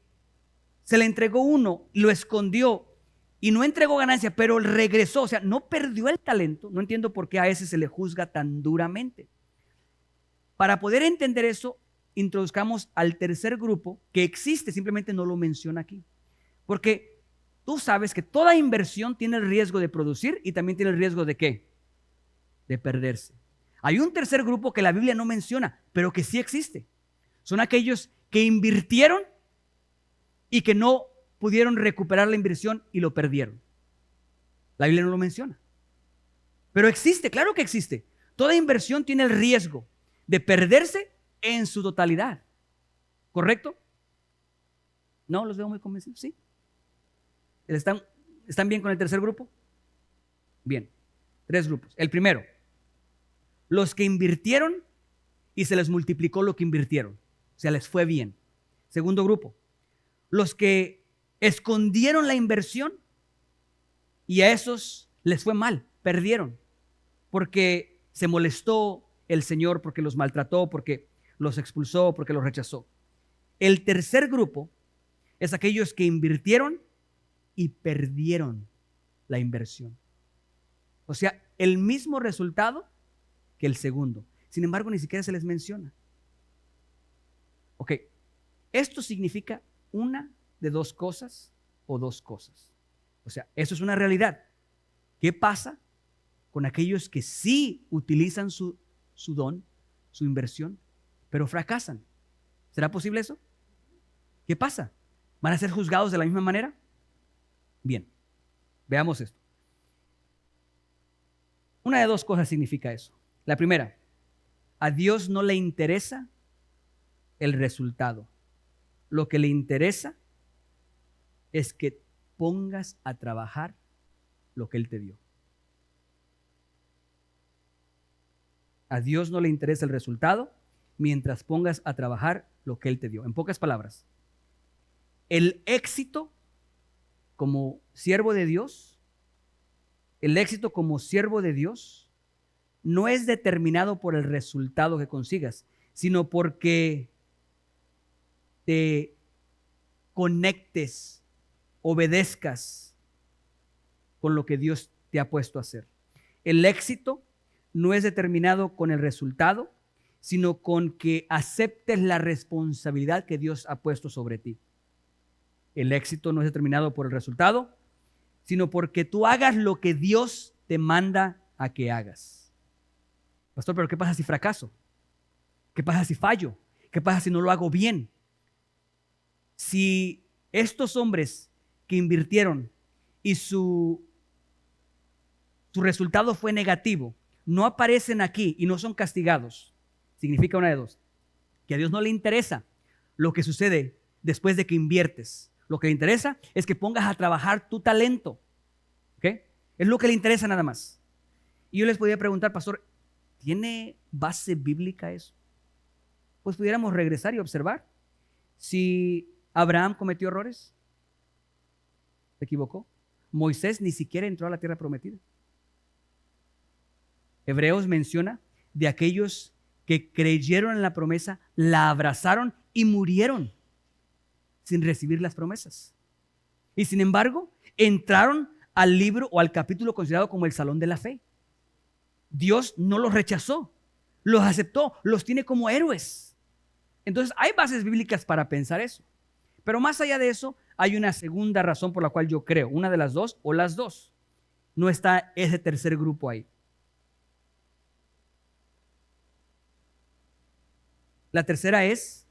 Speaker 1: se le entregó uno, lo escondió y no entregó ganancia, pero regresó, o sea, no perdió el talento. No entiendo por qué a ese se le juzga tan duramente. Para poder entender eso, introduzcamos al tercer grupo que existe, simplemente no lo menciona aquí. Porque tú sabes que toda inversión tiene el riesgo de producir y también tiene el riesgo de ¿qué? De perderse. Hay un tercer grupo que la Biblia no menciona, pero que sí existe. Son aquellos que invirtieron y que no pudieron recuperar la inversión y lo perdieron. La Biblia no lo menciona. Pero existe, claro que existe. Toda inversión tiene el riesgo de perderse en su totalidad. ¿Correcto? ¿No? ¿Los veo muy convencidos? Sí. ¿Están bien con el tercer grupo? Bien. Tres grupos. El primero, los que invirtieron y se les multiplicó lo que invirtieron. O sea, les fue bien. Segundo grupo, los que escondieron la inversión y a esos les fue mal, perdieron, porque se molestó el Señor, porque los maltrató, porque los expulsó, porque los rechazó. El tercer grupo es aquellos que invirtieron y perdieron la inversión. O sea, el mismo resultado que el segundo. Sin embargo, ni siquiera se les menciona. Ok, esto significa una de dos cosas o dos cosas. O sea, eso es una realidad. ¿Qué pasa con aquellos que sí utilizan su don, su inversión, pero fracasan? ¿Será posible eso? ¿Qué pasa? ¿Van a ser juzgados de la misma manera? Bien, veamos esto. Una de dos cosas significa eso. La primera, a Dios no le interesa el resultado. Lo que le interesa es que pongas a trabajar lo que Él te dio. A Dios no le interesa el resultado mientras pongas a trabajar lo que Él te dio. En pocas palabras, el éxito como siervo de Dios, no es determinado por el resultado que consigas, sino porque te conectes, obedezcas con lo que Dios te ha puesto a hacer. El éxito no es determinado con el resultado, sino con que aceptes la responsabilidad que Dios ha puesto sobre ti. El éxito no es determinado por el resultado, sino porque tú hagas lo que Dios te manda a que hagas. Pastor, pero ¿qué pasa si fracaso? ¿Qué pasa si fallo? ¿Qué pasa si no lo hago bien? Si estos hombres que invirtieron y su resultado fue negativo, no aparecen aquí y no son castigados, significa una de dos: que a Dios no le interesa lo que sucede después de que inviertes. Lo que le interesa es que pongas a trabajar tu talento. ¿Ok? Es lo que le interesa nada más. Y yo les podría preguntar, pastor, ¿tiene base bíblica eso? Pues pudiéramos regresar y observar. Si Abraham cometió errores, se equivocó. Moisés ni siquiera entró a la tierra prometida. Hebreos menciona de aquellos que creyeron en la promesa, la abrazaron y murieron sin recibir las promesas. Y sin embargo, entraron al libro o al capítulo considerado como el Salón de la Fe. Dios no los rechazó, los aceptó, los tiene como héroes. Entonces hay bases bíblicas para pensar eso. Pero más allá de eso, hay una segunda razón por la cual yo creo, una de las dos o las dos. No está ese tercer grupo ahí. La tercera es,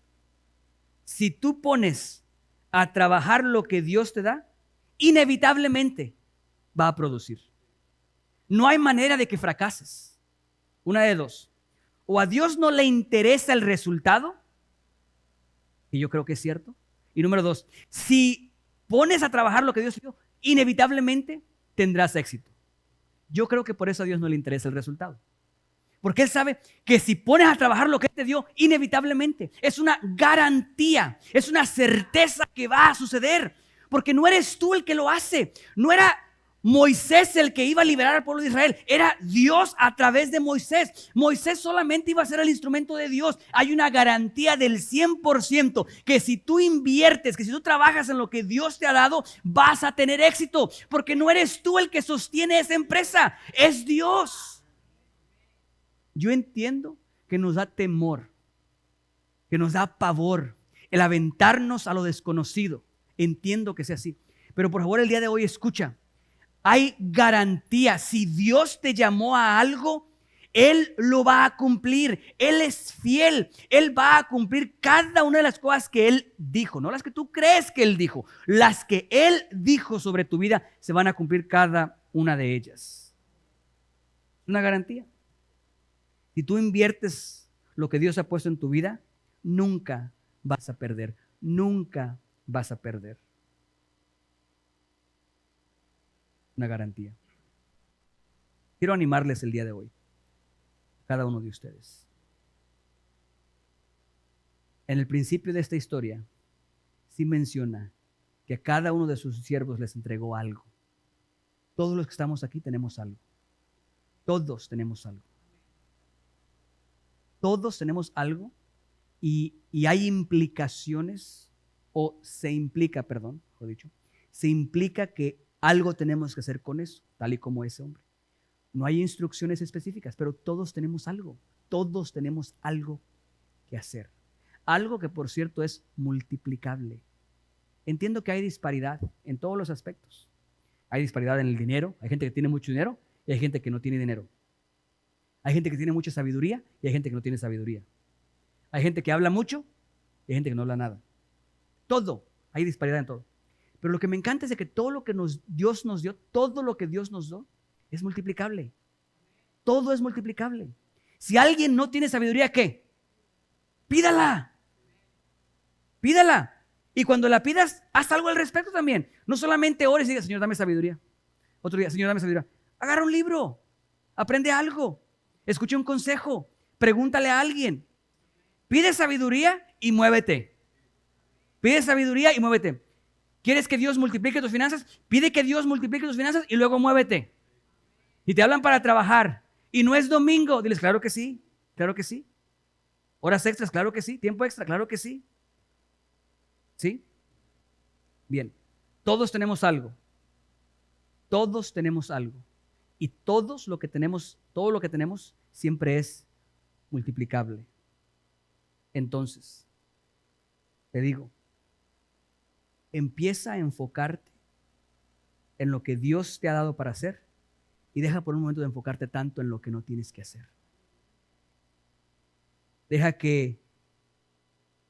Speaker 1: si tú pones a trabajar lo que Dios te da, inevitablemente va a producir. No hay manera de que fracases. Una de dos: o a Dios no le interesa el resultado, y yo creo que es cierto. Y número dos, si pones a trabajar lo que Dios te dio, inevitablemente tendrás éxito. Yo creo que por eso a Dios no le interesa el resultado. Porque Él sabe que si pones a trabajar lo que Él te dio, inevitablemente es una garantía, es una certeza que va a suceder. Porque no eres tú el que lo hace. No era Moisés el que iba a liberar al pueblo de Israel, era Dios a través de Moisés. Moisés solamente iba a ser el instrumento de Dios. Hay una garantía del 100% que si tú inviertes, que si tú trabajas en lo que Dios te ha dado, vas a tener éxito. Porque no eres tú el que sostiene esa empresa, es Dios. Yo entiendo que nos da temor, que nos da pavor el aventarnos a lo desconocido. Entiendo que sea así. Pero por favor, el día de hoy escucha. Hay garantía. Si Dios te llamó a algo, Él lo va a cumplir. Él es fiel. Él va a cumplir cada una de las cosas que Él dijo. No las que tú crees que Él dijo. Las que Él dijo sobre tu vida se van a cumplir cada una de ellas. Una garantía. Si tú inviertes lo que Dios ha puesto en tu vida, nunca vas a perder. Nunca vas a perder. Una garantía. Quiero animarles el día de hoy, cada uno de ustedes. En el principio de esta historia, sí menciona que a cada uno de sus siervos les entregó algo. Todos los que estamos aquí tenemos algo. Todos tenemos algo. Todos tenemos algo y hay implicaciones, o se implica, perdón, mejor dicho, se implica que algo tenemos que hacer con eso, tal y como ese hombre. No hay instrucciones específicas, pero todos tenemos algo. Todos tenemos algo que hacer. Algo que, por cierto, es multiplicable. Entiendo que hay disparidad en todos los aspectos. Hay disparidad en el dinero. Hay gente que tiene mucho dinero y hay gente que no tiene dinero. Hay gente que tiene mucha sabiduría y hay gente que no tiene sabiduría. Hay gente que habla mucho y hay gente que no habla nada. Todo. Hay disparidad en todo. Pero lo que me encanta es de que todo lo que Dios nos dio, todo lo que Dios nos dio, es multiplicable. Todo es multiplicable. Si alguien no tiene sabiduría, ¿qué? Pídala. Pídala. Y cuando la pidas, haz algo al respecto también. No solamente ores y digas, Señor, dame sabiduría. Otro día, Señor, dame sabiduría. Agarra un libro. Aprende algo. Escucha un consejo. Pregúntale a alguien. Pide sabiduría y muévete. Pide sabiduría y muévete. ¿Quieres que Dios multiplique tus finanzas? Pide que Dios multiplique tus finanzas y luego muévete. Si te hablan para trabajar Y no es domingo. Diles, claro que sí, claro que sí. Horas extras, claro que sí. Tiempo extra, claro que sí. ¿Sí? Bien. Todos tenemos algo. Todos tenemos algo. Y todo lo que tenemos siempre es multiplicable. Entonces, te digo, empieza a enfocarte en lo que Dios te ha dado para hacer y deja por un momento de enfocarte tanto en lo que no tienes que hacer. Deja que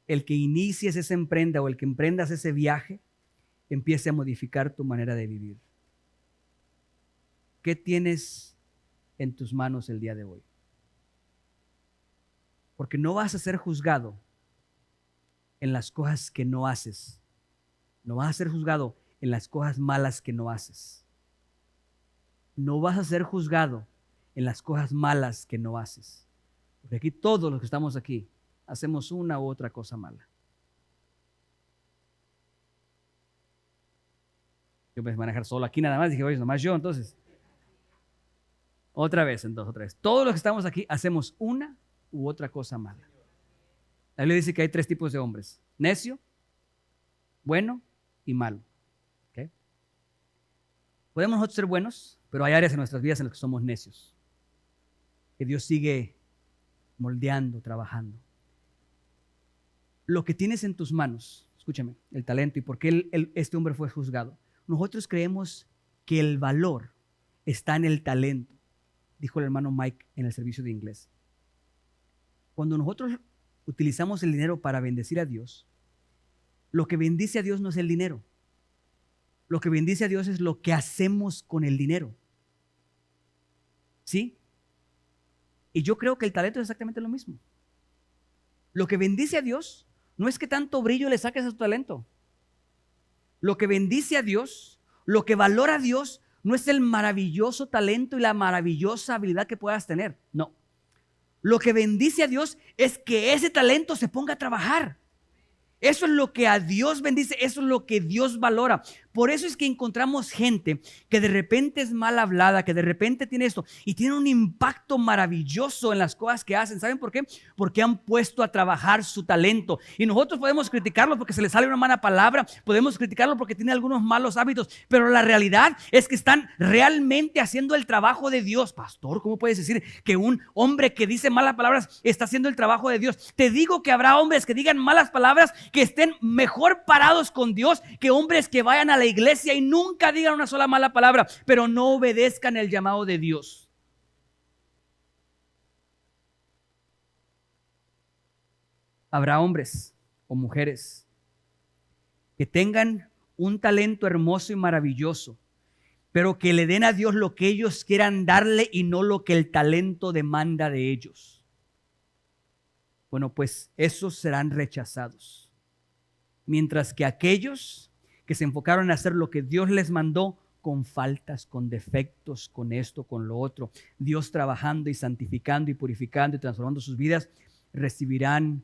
Speaker 1: el que inicies esa emprenda o el que emprendas ese viaje empiece a modificar tu manera de vivir. ¿Qué tienes en tus manos el día de hoy? Porque no vas a ser juzgado en las cosas que no haces. No vas a ser juzgado en las cosas malas que no haces. No vas a ser juzgado en las cosas malas que no haces. Porque aquí todos los que estamos aquí hacemos una u otra cosa mala. Yo me voy a manejar solo aquí nada más. Dije, oye, nomás yo, entonces. Otra vez. Todos los que estamos aquí hacemos una u otra cosa mala. La Biblia dice que hay 3 tipos de hombres: necio, bueno y malo. ¿Okay? Podemos nosotros ser buenos, pero hay áreas en nuestras vidas en las que somos necios, que Dios sigue moldeando, trabajando. Lo que tienes en tus manos, escúchame, el talento y por qué este hombre fue juzgado. Nosotros creemos que el valor está en el talento, dijo el hermano Mike en el servicio de inglés. Cuando nosotros utilizamos el dinero para bendecir a Dios, lo que bendice a Dios no es el dinero. Lo que bendice a Dios es lo que hacemos con el dinero. ¿Sí? Y yo creo que el talento es exactamente lo mismo. Lo que bendice a Dios no es que tanto brillo le saques a tu talento. Lo que bendice a Dios, lo que valora a Dios, no es el maravilloso talento y la maravillosa habilidad que puedas tener. No. Lo que bendice a Dios es que ese talento se ponga a trabajar. Eso es lo que a Dios bendice, eso es lo que Dios valora. Por eso es que encontramos gente que de repente es mal hablada, que de repente tiene esto y tiene un impacto maravilloso en las cosas que hacen. ¿Saben por qué? Porque han puesto a trabajar su talento. Y nosotros podemos criticarlo porque se les sale una mala palabra, podemos criticarlo porque tiene algunos malos hábitos, pero la realidad es que están realmente haciendo el trabajo de Dios. Pastor, ¿cómo puedes decir que un hombre que dice malas palabras está haciendo el trabajo de Dios? Te digo que habrá hombres que digan malas palabras que estén mejor parados con Dios que hombres que vayan a la iglesia y nunca digan una sola mala palabra, pero no obedezcan el llamado de Dios. Habrá hombres o mujeres que tengan un talento hermoso y maravilloso, pero que le den a Dios lo que ellos quieran darle y no lo que el talento demanda de ellos. Bueno, pues esos serán rechazados. Mientras que aquellos que se enfocaron en hacer lo que Dios les mandó, con faltas, con defectos, con esto, con lo otro, Dios trabajando y santificando y purificando y transformando sus vidas, recibirán